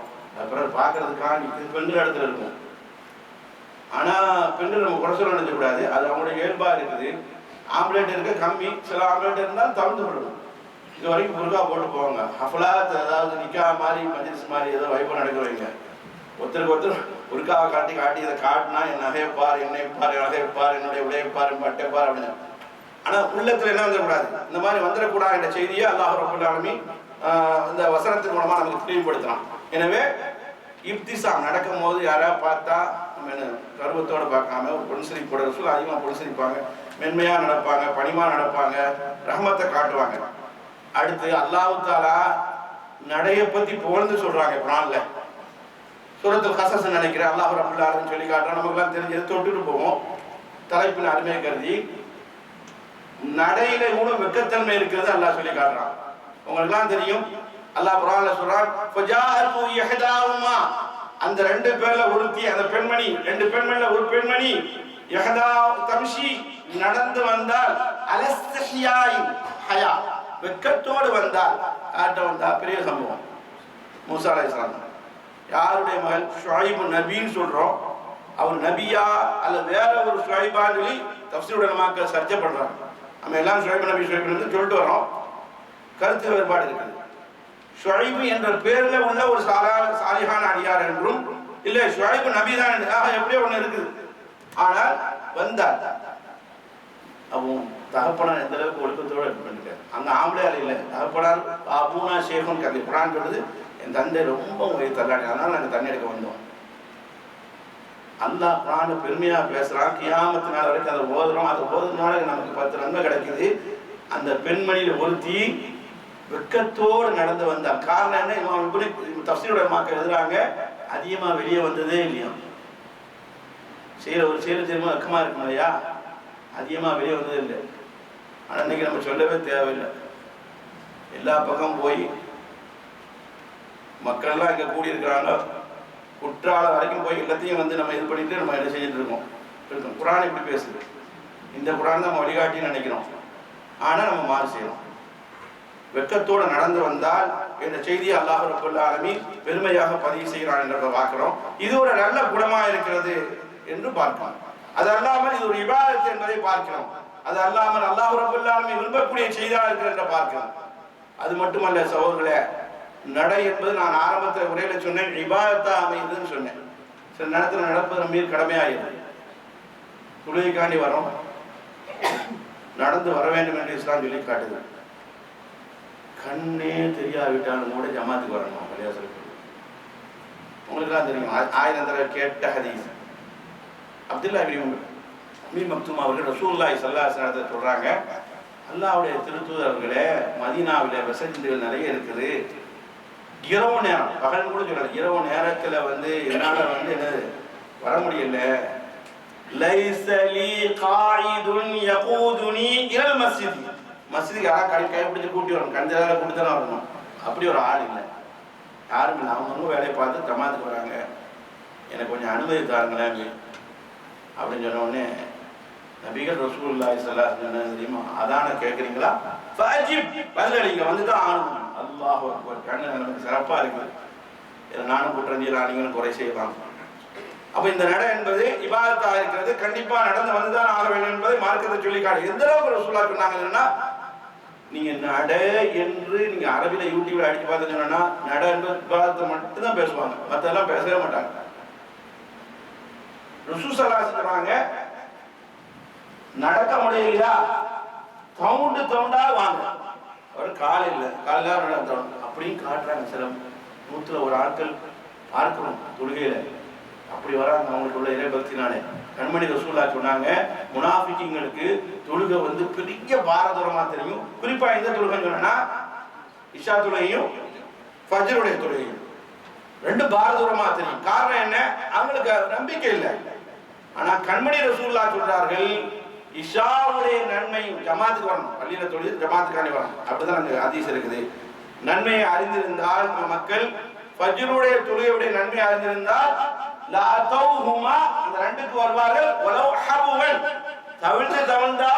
அப்புறம் பார்க்கறதுக்காக இது பெண்கள் இடத்துல இருக்கும். ஆனால் பெண்கள் நம்ம குறை சொல்ல நினைக்கக்கூடாது, அது அவங்களுடைய இயல்பாக இருக்குது. ஆம்பளேட் இருக்க கம்மி, சில ஆம்பளேட் இருந்தாலும் தவிர்த்து விடணும். இது வரைக்கும் புர்கா போட்டு போவாங்க, ஹஃப்லாத் அதாவது நிக்கா மாதிரி மஜ்லிஸ் மாதிரி ஏதோ வைபவம் நடக்கிறவங்க ஒருத்தருக்கு ஒருத்தர் புர்காவை காட்டி இதை காட்டினா என் நகையை பார், என்னை பார், நகையை பார், என்னுடைய உடையை பார், பட்டை பார் அப்படின்னு. ஆனால் உள்ளத்தில் என்ன வந்துடக்கூடாது, இந்த மாதிரி வந்துடக்கூடாது என்ற செய்தியை அல்லாஹ் ரப்பல் ஆலமீன் இந்த வசனத்தின் மூலமாக நமக்கு தெளிவுபடுத்தலாம். எனவே இப்திசாம் நடக்கும் போது யாராவது பார்த்தா நம்ம என்ன கர்வத்தோடு பார்க்காம ஒரு பொன்சிரிப்போட ரசூல் அதிகமாக பொன்சிரிப்பாங்க, மென்மையாக நடப்பாங்க, பணிமா நடப்பாங்க, ரஹ்மத்தை காட்டுவாங்க. அடுத்து அல்லாஹ் தஆலா நடையை பற்றி புகழ்ந்து சொல்றாங்க குர்ஆன்ல. சூரத்துல் கஸஸ் நினைக்கிறேன் அல்லாஹ் ரப்பல் ஆலமீன் சொல்லி காட்டுறான். நமக்குலாம் தெரிஞ்சது தொட்டுட்டு போவோம், தலைப்பின் அருமையை கருதி. நடையில கூட வெட்கத்தன்மை இருக்கிறது அல்லாஹ் சொல்லி காட்டுறான். உங்களுக்குலாம் தெரியும், அல்லாஹ் குர்ஆன்ல சொல்றான், ஃபஜாஅத்து யஹதாஹுமா, அந்த ரெண்டு பேர்ல ஒருத்தி, அந்த பெண்மணி, ரெண்டு பெண்மணில ஒரு பெண்மணி, யஹதா தம்ஷி, நடந்து வந்தால், அலஸ்திஹியாய் ஹயா, வெட்கத்தோடு வந்தால், காட்ட வந்தா. பெரிய சம்பவம். மூசா அலைஹிஸ்ஸலாம் யாருடைய மகன்? ஷுஐப் நபின்னு சொல்றோம். அவர் நபியா அல்ல வேற ஒரு ஷுஐபான்னு சொல்லி தஃசீருடைய உலமாக்கள் சர்ச்சை பண்றாங்க. நம்ம எல்லாம் ஷுஐப் நபி சொல்லிட்டு வரோம், கருத்து வேறுபாடு இருக்குது. ஷுஐப் என்ற பேர்ல உள்ள ஒரு சாலிஹான அடியார் என்றும் இல்ல ஷுஐப் நபி தான் எப்படியோ ஒண்ணு இருக்குது. ஆனால் வந்தார், அவன் தகப்பனார் எந்த அளவுக்கு ஒழுக்கத்தோடு இருப்பாங்க. அங்க ஆம்பளையார் இல்லை, தகப்பனார் அபூனா ஷேഖுன் கதை குர்ஆன் சொல்லுது, என் தந்தை ரொம்ப தள்ளாடி, அதனால நாங்கள் தண்ணி எடுக்க வந்தோம். அல்லாஹ் குர்ஆனை பெருமையா பேசுறான். கியாமத்து நாள் வரைக்கும் அதை ஓதுறோம், அதை ஓதுறதுனால நமக்கு 10 நன்மை கிடைக்குது. அந்த பெண்மணியில ஒருத்தி வெட்கத்தோடு நடந்து வந்தார். காரணம் என்ன? இமாம் இப்னு தஃசீருடைய மக்கள் எழுதுறாங்க, அதிகமா வெளியே வந்ததே இல்லையா. ஒரு செய்யமா வெக்கமா இருக்கும் இல்லையா, அதிகமா வெளியே வந்ததே இல்லை. ஆனால் இன்னைக்கு நம்ம சொல்லவே தேவையில்லை. எல்லா பக்கம் போய் மக்கள் எல்லாம் இங்க கூடி இருக்கிறாங்க, குற்றாலம் வரைக்கும் போய் எல்லாத்தையும் வந்து நம்ம இது பண்ணிட்டு நம்ம என்ன செஞ்சுட்டு இருக்கோம். குர்ஆன் இப்படி பேசுது, இந்த குர்ஆன் நம்ம வழிகாட்டின்னு நினைக்கிறோம். ஆனா நம்ம மாறு செய்யணும். வெட்கத்தோடு நடந்து வந்தால் என்ற செய்தியை அல்லாஹ் ரப்பல் ஆலமீன் பெருமையாக பதிவு செய்கிறான் என்றதை பார்க்கிறோம். இது ஒரு நல்ல குணமா இருக்கிறது என்று பார்க்கிறோம். அது அல்லாமல் இது ஒரு இபாதத் என்பதை பார்க்கிறோம். அது அல்லாமல் அல்லாஹ் ரப்பல் ஆலமீன் விரும்பக்கூடிய செய்தியாக இருக்கிறது என்று பார்க்கிறோம். அது மட்டுமல்ல சகோதரர்களே, நடை என்பது நான் ஆரம்பத்தில் உரையில சொன்னேன், இபாதத்தா அமையுதுன்னு சொன்னேன். சில நேரத்தில் நடப்பது நம்ம மீது கடமையாகிறது. தொழுகைக்காண்டி வரோம், நடந்து வர வேண்டும் என்று இஸ்லாம் சொல்லி காட்டுது. கண்ணே தெரியாவிட்டாலும் கூட ஜமாத்துக்கு வரணும். உங்களுக்குலாம் தெரியும், 1000 தடவை கேட்ட ஹதீஸ். அப்துல்லா இப்னு மக்தூம் அவர்கள் ரசூலுல்லாஹி ஸல்லல்லாஹு அலைஹி வஸல்லம் சொல்றாங்க, அல்லாஹ்வுடைய திருத்தூதர்களே, மதீனாவிலே வசதிகள் நிறைய இருக்குது. இரவு நேரம், பகல் கூட சொல்றாங்க, இரவு நேரத்துல வந்து என்னால வந்து என்ன வர முடியல. லைஸ லீ காயிதுன் யகூதுனி இலல் மஸ்ஜித், மஸ்ஜிதுக்கு யாராவது கை பிடிச்சி கூட்டி வரணும், கஞ்சலாக கூட்டி தானே வரணும். அப்படி ஒரு ஆள் இல்லை, யாரும் இல்லை. அவங்க வேலையை பார்த்து ஜமாத்துக்கு வராங்க, எனக்கு கொஞ்சம் அனுமதி தாருங்களேன் அப்படின்னு சொன்ன உடனே நபிகள் ரசூலுல்லாஹி ஸல்லல்லாஹு அலைஹி வஸல்லம் தெரியுமா, அதான கேட்குறீங்களா, பதிலளிங்க, வந்து தான் ஆகணும். அல்லாஹ் அக்பர். கண்ணு நமக்கு சிறப்பாக இருக்குது. இதை நானும் குற்றம் செய்யலாம், நீங்களும் குறை செய்யலாம். அப்போ இந்த நடை என்பது இபாதத்தாக இருக்கிறது. கண்டிப்பாக நடந்து வந்துதான் ஆக வேண்டும் என்பதை மார்க்கத்தை சொல்லி காட்டு. எந்த அளவுக்கு ரசூலுல்லாஹ் சொன்னாங்கன்னா, நீங்க நடை என்று நீங்க அரபில யூடியூப்ல அடிச்சு பார்த்து சொன்னா, நடை என்பது இபாதத்தை மட்டும்தான் பேசுவாங்க, மற்றெல்லாம் பேசவே மாட்டாங்க. ரசூல் ஸல்லல்லாஹு அலைஹி சொல்றாங்க, நடக்க முடியலையா தவுண்டா வாங்க. அவர் காலையில் அப்படின்னு காட்டுறாங்க. சில நூற்றுல ஒரு ஆட்கள் பார்க்கிறோம் தொழுகையில அப்படி வராங்க. அவங்களுக்கு உள்ள இறைபக்தினாலே கண்மணி ரசூலுல்லாஹ் சொன்னாங்க, முனாஃபிக்குங்களுக்கு தொழுகை வந்து பெரிய பாரதூரமா தெரியும். குறிப்பா இந்த தொழுகை சொன்னா இஷா தொழுகையும் ஃபஜ்ருடைய தொழுகையும் ரெண்டு பாரதூரமா தெரியும். காரணம் என்ன? அவங்களுக்கு நம்பிக்கை இல்லை. ஆனா கண்மணி ரசூலுல்லாஹ் சொல்றார்கள், இஷாவுடைய நன்மை ஜமாத்துக்கு வரணும், பள்ளியில தொழில் ஜமாத்துக்காண்டி வரணும். அப்படிதான் அங்க ஹதீஸ் இருக்குது. நன்மையை அறிந்திருந்தால் மக்கள் ஃபஜ்ருடைய தொழுகையுடைய நன்மை அறிந்திருந்தால் லா தௌஹுமா அந்த ரெண்டுக்கு வருவார்கள். வலௌ ஹபுவன் தவிழ்ந்தா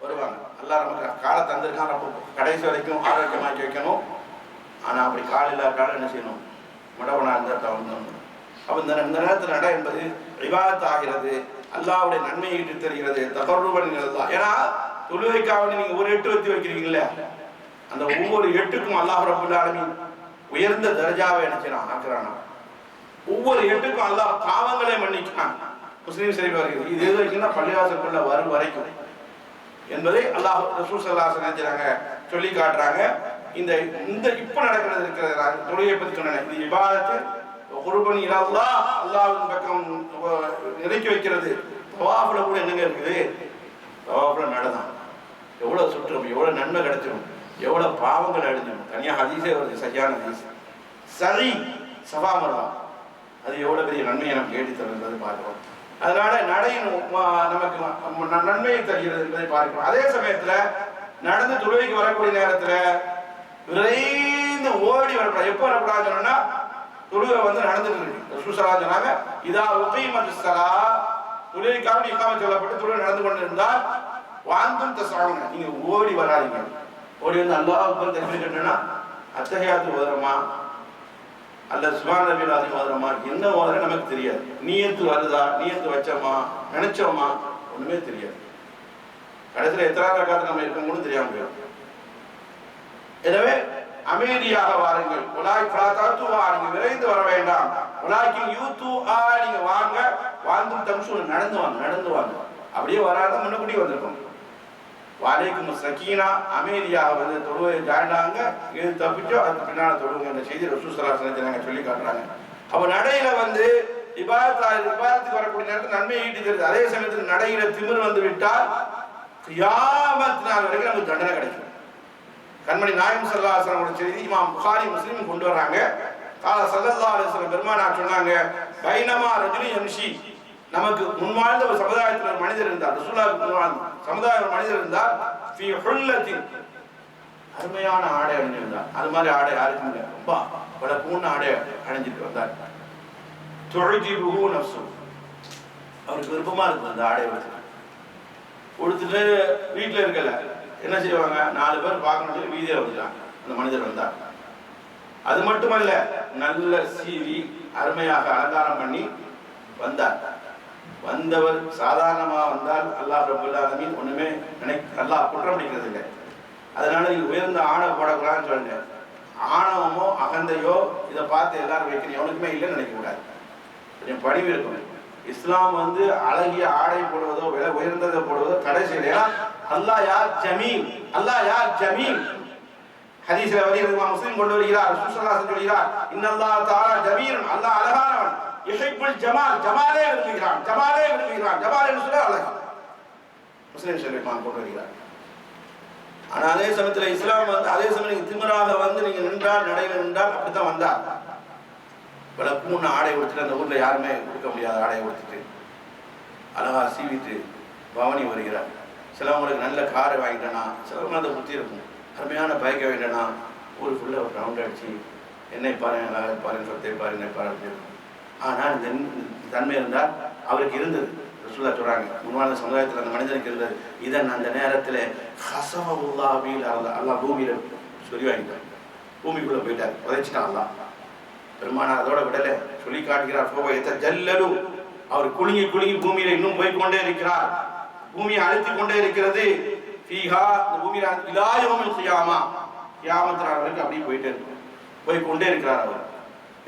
வருவாங்க. அல்லாஹ் நமக்கு காலை தந்திருக்கான், கடைசி வரைக்கும் ஆரோக்கியமாக்கி வைக்கணும். ஆனா அப்படி கால் இல்லாட்டாலும் என்ன செய்யணும்? முடவனா இருந்தால் தவிழ்ந்தோம். அப்ப இந்த நேரத்தில் நட என்பது இபாதத் ஆகிறது, அல்லாஹ்வுடைய நன்மையை ஈட்டு தருகிறது, தகர்ருபன் அல்லாஹ். ஏன்னா தொழுகைக்காக நீங்க ஒரு எட்டு வச்சு வைக்கிறீங்களே, அந்த ஒவ்வொரு எட்டுக்கும் அல்லாஹ் ரப்பல் ஆலமீன் உயர்ந்த தர்ஜாவை என்ன செய்யறான் ஆக்குறானா. ஒவ்வொரு எட்டுக்கும் அல்லாஹ் பாவங்களை மன்னிக்கிறான். முஸ்லீம் ஷரீஃப் வருகிறது. இது எது வரைக்கும்னா பள்ளிவாசலுக்குள்ள வரும் வரைக்கும் என்பதை அல்லாஹ் ரசூல் ஸல்லல்லாஹு அலைஹி வஸல்லம் நினைச்சாங்க, சொல்லி காட்டுறாங்க. இந்த இந்த இப்ப நடக்கிறது இருக்கிறது தொழுகையை பத்தி சொன்னேன். இது இபாதத்து குர்பன் இலா அல்லாஹ், அல்லாஹ்வின் பக்கம் நெருக்கி வைக்கிறது. தவாஃப்ல கூட என்னங்க இருக்குது? தவாஃப்ல நடதான் எவ்வளவு சுற்றும், எவ்வளவு நன்மை கிடைச்சிடும், எவ்வளவு பாவங்கள் அழிஞ்சிடும். தனியாக ஹதீஸே வருது, சரியான ஹதீஸ். சரி சஃபா மர்வா அது எவ்வளவு பெரிய நன்மையை நமக்கு ஏற்றி தருகிறது பார்க்கிறோம். அதனால நடையின் நமக்கு நன்மையை தருகிறது என்பதை பார்க்கிறோம். அதே சமயத்துல நடந்து தொழுகைக்கு வரக்கூடிய நேரத்துல விரைந்து ஓடி வரக்கூடாது. எப்போ வரக்கூடாது சொன்னா தொழுகை வந்து நடந்துட்டு இருக்கு. ரசூல் ஸல்லல்லாஹு அலைஹி சொன்னாங்க, இதா உகீமத்துஸ் ஸலாத் தொழுகைக்காக இகாமத் சொல்லப்பட்டு தொழுகை நடந்து கொண்டிருந்தால் வாந்தும் தஸ்அவுன நீங்க ஓடி வராதீங்க. ஓடி வந்து அல்லாஹ் அக்பர் தக்பீர் கட்டணும்னா அத்தஹியாத்து ஓதுறோமா அல்லது சுப்ஹான ரப்பியல் அஸீம் ஓதுறோமா என்ன ஓதுற நமக்கு தெரியாது. நியத்து வருதா, நியத்து வச்சோமா, நினைச்சோமா ஒண்ணுமே தெரியாது. கடைசியில் எத்தனை ரக்காத் நம்ம இருக்கோம்னு தெரியாம போயிடும். எனவே அமைதியாக வாருங்கள். உலாய் ஃபாதாத்து வா நீங்க விரைந்து வர வேண்டாம். உலாய்க்கின் யூத்து ஆ நீங்க வாங்க. வாந்தும் தம்சூன் நடந்து வாங்க. அப்படியே வராத முன்னக்கூட்டி வந்திருக்கோம். வாலைக்கும் சக்கீனா அமைதியாக வந்து தொழுவை ஜாயினாங்க. இது தப்பிச்சோ அதுக்கு பின்னால தொழுவுங்க என்ற செய்தி ரசூல் ஸல்லல்லாஹு அலைஹி வஸல்லம் சொல்லி காட்டுறாங்க. அப்ப நடையில வந்து இபாதத்துக்கு வரக்கூடிய நேரத்தில் நன்மையை ஈட்டி தருது. அதே சமயத்தில் நடையில திமிர் வந்து விட்டால் கியாமத் நாள் வரைக்கும் நமக்கு தண்டனை கிடைக்கும். கண்மணி நாயகம் ஸல்லல்லாஹு அலைஹி வஸல்லம் செய்தி இமாம் புகாரி முஸ்லிம் கொண்டு வர்றாங்க. கால ஸல்லல்லாஹு அலைஹி வஸல்லம் பெருமானார் சொன்னாங்க, பைனமா ரஜுலி யம்ஷி நமக்கு முன்வாழ்ந்த ஒரு சமுதாயத்தில் ஒரு மனிதர் இருந்தார். ரசூலுல்லாஹ்வுக்கு முன்வாழ்ந்த சமுதாய ஒரு மனிதர் இருந்தார். ஃபீ ஹுல்லத்தின் அருமையான ஆடை அணிஞ்சிருந்தார். அது மாதிரி ஆடை யாருக்கும் இல்லை. ரொம்ப பல பூர்ண ஆடை அணிஞ்சிட்டு வந்தார். துஅஜிபுஹு நஃப்ஸு அவருக்கு விருப்பமா இருக்கும் அந்த ஆடை கொடுத்துட்டு வீட்டில் இருக்கல என்ன செய்வாங்க, 4 பேர் பார்க்கணும் சொல்லி வீதியில் வந்துட்டாங்க. அந்த மனிதர் வந்தார். அது மட்டுமல்ல, நல்ல சீவி அருமையாக அலங்காரம் பண்ணி வந்தார். வந்தவர் சாதாரணமாக வந்தால் அல்லாஹ் ரப்பல் ஆலமீன் ஒண்ணுமே அல்லாஹ் குற்றம் பிடிக்கிறது இல்லை. அதனால நீங்க உயர்ந்த ஆணை போடக்கூடாதுன்னு சொல்லுங்க. ஆணவமோ அகந்தையோ இதை பார்த்து எல்லாரும் வைக்கணும் எவனுக்குமே இல்லைன்னு நினைக்க கூடாது. கொஞ்சம் பணிவு இருக்கணும். இஸ்லாம் வந்து அழகிய ஆடை போடுவதோ விலை உயர்ந்ததை போடுவதோ தடை செய்யல. ஏன்னா அல்லாஹ் யார் ஜமீல், அல்லாஹ் யார் ஜமீல். ஹதீஸ்ல வருகிறது, முஸ்லிம் கொண்டு வருகிறார். ரசூல் ஸல்லல்லாஹு அலைஹி வஸல்லம் சொல்கிறார், இன்னல்லாஹ் தஆலா ஜமீல், அல்லாஹ் அழகானவன். யுஹிப்புல் ஜமால், ஜமாலே விரும்புகிறான். ஜமால் என்று சொல்ல அழகு. முஸ்லிம் ஷரீஃப் கொண்டு வருகிறார். ஆனா அதே சமயத்துல இஸ்லாம் வந்து அதே சமயம் திமிராக வந்து நீங்க நின்றால் நடையில நின்றால் அப்படித்தான் வந்தார். பல பூர்ண ஆடை கொடுத்துட்டு அந்த ஊர்ல யாருமே கொடுக்க முடியாத ஆடையை கொடுத்துட்டு அழகா சீவிட்டு பவனி வருகிறார். சிலவங்களுக்கு நல்ல காரை வாங்கிட்டேனா, சிலவங்க அதை சுற்றி இருக்கும். அருமையான பைக்கை வாங்கிட்டேனா ஊருக்குள்ள ஒரு ரவுண்ட் அடிச்சு என்னை பாரு அழகாக பாருன்னு சொல்லி பாரு என்னை பாரு. ஆனால் இந்த தன்மை இருந்தால் அவருக்கு இருந்தது. ரசூலுல்லாஹ் சொல்றாங்க, முன்வாழ்ந்த சமுதாயத்தில் அந்த மனிதனுக்கு இருந்தது. இதன் அந்த நேரத்தில் ஹஸவல்லாஹில் அல்லாஹ் பூமியில சொல்லி வாங்கிட்டார். பூமிக்குள்ள போயிட்டார், உதைச்சிட்டான் அல்லாஹ். பெருமானார் அதோட விடலை, சொல்லி காட்டுகிறார். அவர் குலுங்கி பூமியில இன்னும் போய் கொண்டே இருக்கிறார். பூமியை அழுத்தி கொண்டே இருக்கிறது. ஃபீஹா இந்த பூமியில இலா யௌமில் கியாமா, கியாமத் நாள் வரைக்கும் அப்படியே போயிட்டே இருக்கும், போய் கொண்டே இருக்கிறார் அவர்.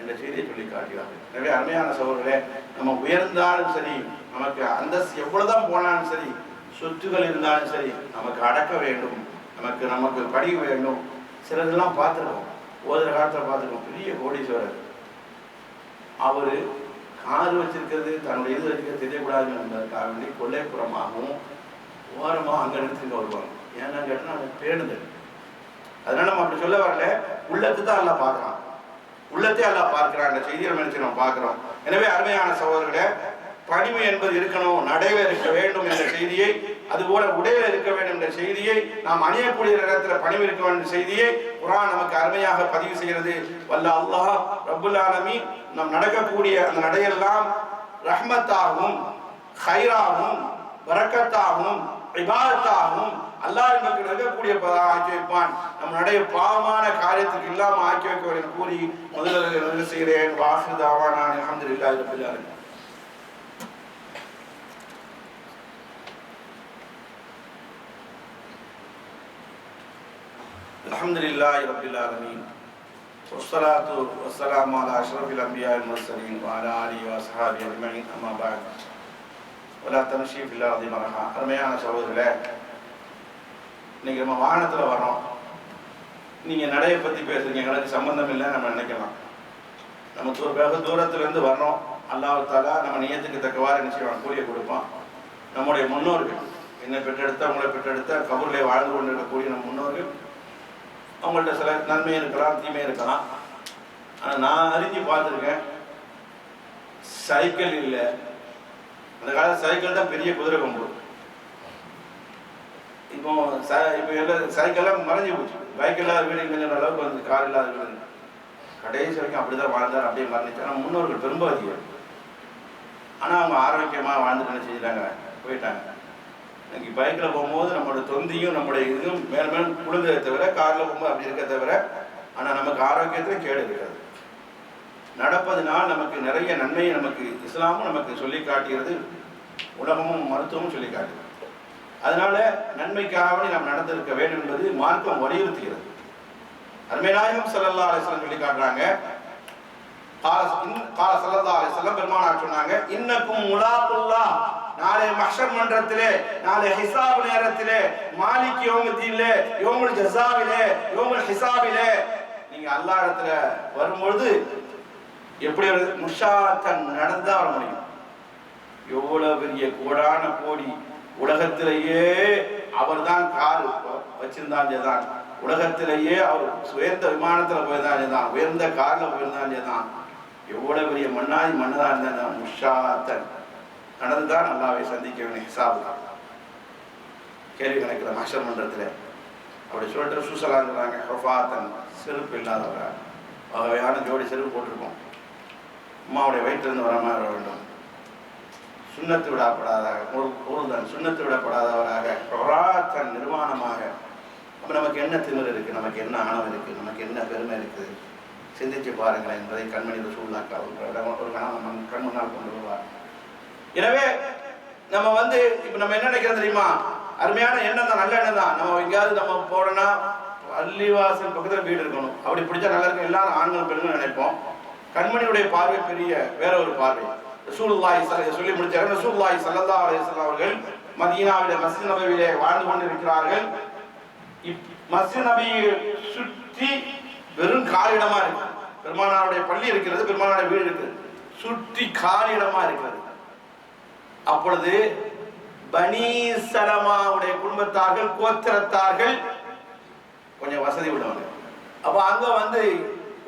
என்ற செய்தியை சொல்லி காட்டுகிறார்கள். எனவே அருமையான சகோதரர்களே, நம்ம உயர்ந்தாலும் சரி, நமக்கு அந்தஸ்து எவ்வளவுதான் போனாலும் சரி, சொத்துக்கள் இருந்தாலும் சரி, நமக்கு அடக்க வேண்டும், நமக்கு படிக்க வேண்டும். சிலதெல்லாம் பார்த்துருக்கோம், ஓதுற காலத்தில் பார்த்துருக்கோம். பெரிய கோடீஸ்வரர், அவரு கார் வச்சிருக்கிறது தன்னுடைய இது வச்சுக்க தெரியக்கூடாதுன்னு என்பதற்காக வேண்டி கொல்லைப்புறமாகவும் ஓரமாக அங்கே எடுத்துட்டு வருவாங்க. ஏன்னா கேட்டால் அது பேணுதல். அதனால நம்ம அப்படி சொல்ல வரல, உள்ளத்தை தான் எல்லாம் பார்க்கலாம், உள்ளத்தை எல்லாம் பார்க்கிறான். அந்த செய்தியை நம்ம பார்க்கிறோம். எனவே அருமையான சகோதரர்களே, பணிவு என்பது இருக்கணும், நடையில இருக்க வேண்டும் என்ற செய்தியை, அதுபோல உடையில இருக்க வேண்டும் என்ற செய்தியை, நாம் அணியக்கூடிய இடத்துல பணிவு இருக்க வேண்டும் செய்தியை குர்ஆன் நமக்கு அருமையாக பதிவு செய்கிறது. வல்ல அல்லாஹ் ரப்புல் ஆலமீன் நாம் நடக்கக்கூடிய அந்த நடையெல்லாம் ரஹ்மத்தாகவும் ஹைராகவும் பரக்கத்தாகவும் இபாதத்தாகவும் அல்லாஹ் நமக்கு நடக்கக்கூடிய ஆக்கி வைப்பான். நம் நடைய பாவமான காரியத்துக்கு இல்லாம ஆக்கி வைக்க வேண்டும் கூறி முதலில் செய்கிறேன். வாஹிரு தாவானா அல்ஹம்துலில்லாஹி ரப்பில் ஆலமீன். அல்ஹம்துலில்லாஹி ரப்பில் ஆலமீன். வஸ்ஸலாத்து வஸ்ஸலாமு அலா அஷ்ரஃபில் அன்பியாஇல் முர்ஸலீன் வ அலா ஆலிஹி வ ஸஹாபிஹி அஜ்மஈன். அம்மா பஅத். வலா தம்ஷீ ஃபில் அர்தி மரஹா. அருமையான சகோதரர்களே, இன்னைக்கு நம்ம வாகனத்தில் வரோம், நீங்கள் நடையை பற்றி பேசுறீங்க, எங்களுக்கு சம்பந்தம் இல்லை நம்ம நினைக்கலாம். நம்ம வெகு தூரத்துலேருந்து வர்றோம், அல்லாஹ் தஆலா நம்ம நியத்துக்கு தக்கவாறு என்ன செய்வான், கூலியை கொடுப்பான். நம்முடைய முன்னோர்கள், என்னை பெற்றெடுத்த உங்களை பெற்றெடுத்த கபூரிலே வாழ்ந்து கொண்டு இருக்கக்கூடிய நம் முன்னோர்கள், அவங்கள்ட்ட சில நன்மை இருக்கலாம், தீமை இருக்கலாம். ஆனால் நான் அறிஞ்சு பார்த்துருக்கேன், சைக்கிள் இல்லை. அந்த காலத்தில் சைக்கிள் தான் பெரிய குதிரை கொம்பு. இப்போ எல்லாம் சைக்கிள்லாம் மறைஞ்சி போச்சு. பைக் இல்லாத வீடு கொஞ்சம் அளவுக்கு வந்து, கார் இல்லாத வீடு கடைசி வரைக்கும் அப்படிதான் வாழ்ந்தார், அப்படியே மறைஞ்சிச்சு. ஆனால் முன்னோர்கள் பெரும்பாதிகள். ஆனால் அவங்க ஆரோக்கியமாக வாழ்ந்துட்டு என்ன செஞ்சிட்டாங்க, போயிட்டாங்க. இன்னைக்கு பைக்கில் போகும்போது நம்மளோட தொந்தியும் நம்முடைய இதுவும் மேலும் மேலும் குழுந்ததை தவிர, காரில் போகும்போது அப்படி இருக்க தவிர, ஆனால் நமக்கு ஆரோக்கியத்தில் கேடு இருக்காது. நடப்பதனால் நமக்கு நிறைய நன்மையை நமக்கு இஸ்லாமும் நமக்கு சொல்லி காட்டுகிறது, உலகமும் மருத்துவமும் சொல்லி காட்டுகிறது. அதனால நன்மைக்காக நாம் நடந்திருக்க வேண்டும் என்பது மார்க்கம் வலியுறுத்துகிறது. அருமை நாயகம் ஸல்லல்லாஹு அலைஹி வஸல்லம் சொல்லி காட்டுறாங்க. கால ஸல்லல்லாஹு அலைஹி வஸல்லம் பெருமானார் சொன்னாங்க, இன்னக்கும் முலாக்குல்லாஹ், நாளை மஹ்ஷர் மன்றத்திலே, நாளை ஹிசாப் நேரத்திலே, மாலிக் யௌமுத்தீனிலே, யௌமுல் ஜஸாவிலே, யௌமுல் ஹிசாபிலே நீங்க அல்லாஹ் இடத்துல வரும்பொழுது எப்படி முஷாத்தன் நடந்தா வர முடியும். எவ்வளவு பெரிய கோடான கோடி உலகத்திலேயே அவர் தான் கார் வச்சிருந்தான், உலகத்திலேயே அவர் உயர்ந்த விமானத்தில் போயிருந்தான், உயர்ந்த கார்ல போயிருந்தான், எவ்வளவு பெரிய மன்னதா இருந்தா முஷாத்தன் நடந்துதான் அல்லாஹ்வை சந்திக்க வேண்டிய ஹிசாப் கேள்வி கணக்கில் மஹ்ஷர் மன்றத்தில். அப்படி சொல்லிட்டு ரசூலுல்லாஹி ஹுஃபாத்தன், செருப்பு இல்லாதவரா, வகையான ஜோடி செருப்பு போட்டிருக்கோம். அம்மாவுடைய வயிற்றிலிருந்து வர மாதிரி வர வேண்டும். சுண்ணத்து விடப்படாதாக ஒருதான் சுண்ணத்து விடப்படாதவராக ஹுஃபாத்தன் நிர்வாணமாக. அப்போ நமக்கு என்ன திமிர் இருக்குது, நமக்கு என்ன ஆணவம் இருக்குது, நமக்கு என்ன பெருமை இருக்குது, சிந்திச்சு பாருங்களேன் என்பதை கண்மணி ரசூலுல்லாஹி ஒரு கண் முன்னால் கொண்டு வருவார். எனவே நம்ம இப்போ நம்ம என்ன நினைக்கிறோம் தெரியுமா, அருமையான எண்ணம் தான், நல்ல எண்ணம் தான். நம்ம எங்கேயாவது நம்ம போறோம்னா பள்ளிவாசல் பக்கத்தில் வீடு இருக்கணும், அப்படி பிடிச்சா நல்லா இருக்கும், எல்லாரும் ஆண்கள் பெண்கள் நினைப்போம். கண்மணியுடைய பார்வை பெரிய வேற ஒரு பார்வை. ரசூலுல்லாஹி சொல்லி முடிச்சாரு. ரசூலுல்லாஹி ஸல்லல்லாஹு அலைஹி வஸல்லம் அவர்கள் மதீனாவிலே மஸ்ஜித் நபவியிலே வாழ்ந்து கொண்டிருக்கிறார்கள். மஸ்ஜித் நபியை சுற்றி வெறும் காலிடமா இருக்கு. பெருமானாருடைய பள்ளி இருக்கிறது, பெருமானாருடைய வீடு இருக்குது, சுற்றி காலிடமா இருக்கிறது. அப்பொழுது பனி சலமாவுடைய குடும்பத்தார்கள், கோத்திரத்தார்கள் கொஞ்சம் வசதி விடுவாங்க. அப்ப அங்க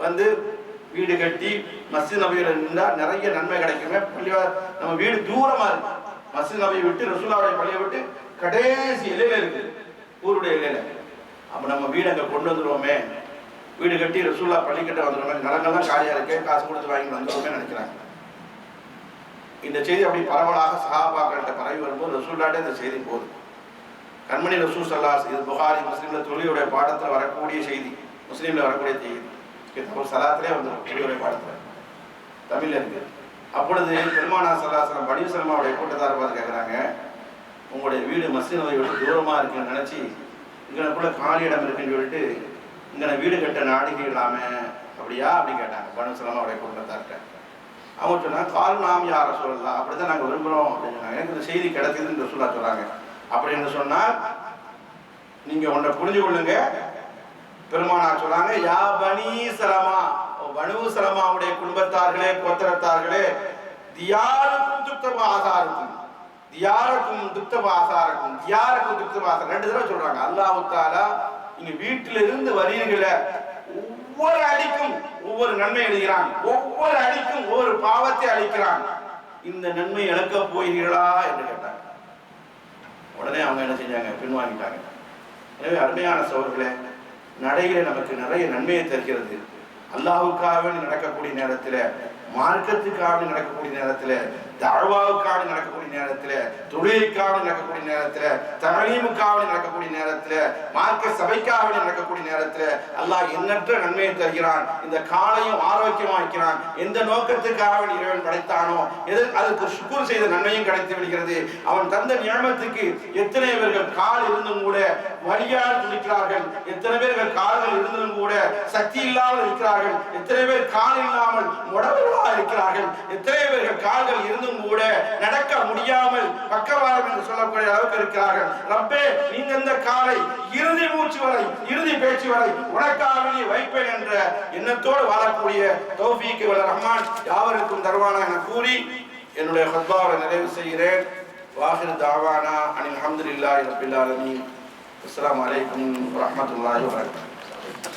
வந்து வீடு கட்டி மஸ்ஜித் நபியில இருந்தா நிறைய நன்மை கிடைக்குமே. நம்ம வீடு தூரமா இருக்கு, மஸ்ஜித் நபியை விட்டு ரசூலுல்லாஹ்வுடைய பள்ளியை விட்டு கடைசி எல்லையில இருக்கு, ஊருடைய எல்லையில. அப்ப நம்ம வீடு அங்க கொண்டு வந்துருவோமே, வீடு கட்டி ரசூலுல்லாஹ் பள்ளி கட்ட வந்துருவோமே, நிலங்கள்லாம் காலியா இருக்கு, காசு கொடுத்து வாங்கி வந்துருவோமே நினைக்கிறாங்க. இந்த செய்தி அப்படி பரவலாக சஹாபாக்கள்கிட்ட பரவி வரும்போது ரசூலுல்லாஹ்ட்ட இந்த செய்தி போகுது. கண்மணி ரசூல் ஸல்லல்லாஹு அலைஹி வஸல்லம் புகாரி முஸ்லிம்ல தொழுகையுடைய பாடத்தில் வரக்கூடிய செய்தி, முஸ்லீம்ல வரக்கூடிய செய்தி, சலாத்திலே வந்து தொழுகையுடைய பாடத்தில் தமிழ்ல இருக்கு. அப்பொழுது பெருமானார் ஸல்லல்லாஹு அலைஹி வஸல்லம் பனி சலமாவுடைய கூட்டத்தார் பார்த்து கேட்குறாங்க, உங்களுடைய வீடு மஸ்ஜித் நபியை விட்டு தூரமா இருக்குன்னு நினைச்சு இங்கனக்குள்ள காலி இடம் இருக்குன்னு சொல்லிட்டு இங்கே வீடு கட்ட நாடுகளாமே அப்படியா அப்படின்னு கேட்டாங்க பனு சலமாவுடைய குடும்பத்தார்கிட்ட. அவங்க சொன்னாங்க கால் நாம் யார சொல்லலாம், அப்படிதான் நாங்கள் விரும்புகிறோம் அப்படின்னு சொன்னாங்க. எனக்கு இந்த செய்தி கிடைக்குதுன்னு ரசூலுல்லாஹ் சொல்றாங்க. அப்படின்னு சொன்னால் நீங்க ஒன்றை புரிஞ்சு கொள்ளுங்க. பெருமானார் சொல்றாங்க யா பனி சலமா, பனு சலமாவுடைய குடும்பத்தார்களே கோத்திரத்தார்களே, தியாருக்கும் துக்தப ஆசாருக்கும், தியாருக்கும் துக்தப ஆசாருக்கும், தியாருக்கும் துக்தப ஆசார் 2 தடவை சொல்றாங்க. அல்லாஹ் தஆலா நீங்க வீட்டில இருந்து வரீர்களே ஒவ்வொரு அடிக்கும் ஒவ்வொரு நன்மை எழுதுகிறான், ஒவ்வொரு அடிக்கும் ஒவ்வொரு பாவத்தை அளிக்கிறான். இந்த நன்மை இழக்க போகிறீர்களா என்று கேட்டாங்க. உடனே அவங்க என்ன செஞ்சாங்க, பின்வாங்கிட்டாங்க. எனவே அருமையான சகோதரர்களே, நடையில நமக்கு நிறைய நன்மையை தருகிறது. அல்லாஹ்வுக்காக நடக்கக்கூடிய நேரத்தில், மார்க்கத்துக்காக நடக்கக்கூடிய நேரத்தில், தஅவாவுக்காக நடக்கக்கூடிய நேரத்தில், தொழிலுக்காக நடக்கக்கூடிய நேரத்தில், தஅலீமுக்காக நடக்கக்கூடிய நேரத்தில், மார்க்க சபைக்காக நடக்கக்கூடிய நேரத்தில் அல்லாஹ் எண்ணற்ற நன்மையை தருகிறான். இந்த காலையும் ஆரோக்கியமாக்கிறான். எந்த நோக்கத்துக்காக இறைவன் படைத்தானோ அதுக்கு சுக்ர் செய்த நன்மையும் கிடைத்து விடுகிறது. அவன் தந்த நியமத்துக்கு எத்தனை பேர்கள் கால் இருந்தும் கூட வலியால் துடிக்கிறார்கள், எத்தனை பேர்கள் கால்கள் இருந்தும் கூட சக்தி இல்லாமல் இருக்கிறார்கள், எத்தனை பேர் கால் இல்லாமல் முடவர்களாக இருக்கிறார்கள், எத்தனை பேர்கள் கால்கள் இருந்தும் கூட நடக்க முடியாமல் பக்கவாதம் என்று சொல்லக்கூடிய அளவுக்கு இருக்கிறார்கள். ரப்பே, நீங்க இந்த காலை இறுதி மூச்சு வரை, இறுதி பேச்சு வரை உனக்காகவே வைப்பேன் என்ற எண்ணத்தோடு வாழக்கூடிய தௌஃபீக் வல்ல ரஹ்மான் யாவருக்கும் தருவானா என கூறி என்னுடைய ஹத்பாவை நிறைவு செய்கிறேன். வாஹிர் தாவானா அனில் ஹம்துலில்லாஹி ரப்பில் ஆலமீன். அஸ்ஸலாமு அலைக்கும் வரஹ்மத்துல்லாஹி வபரகாத்துஹு.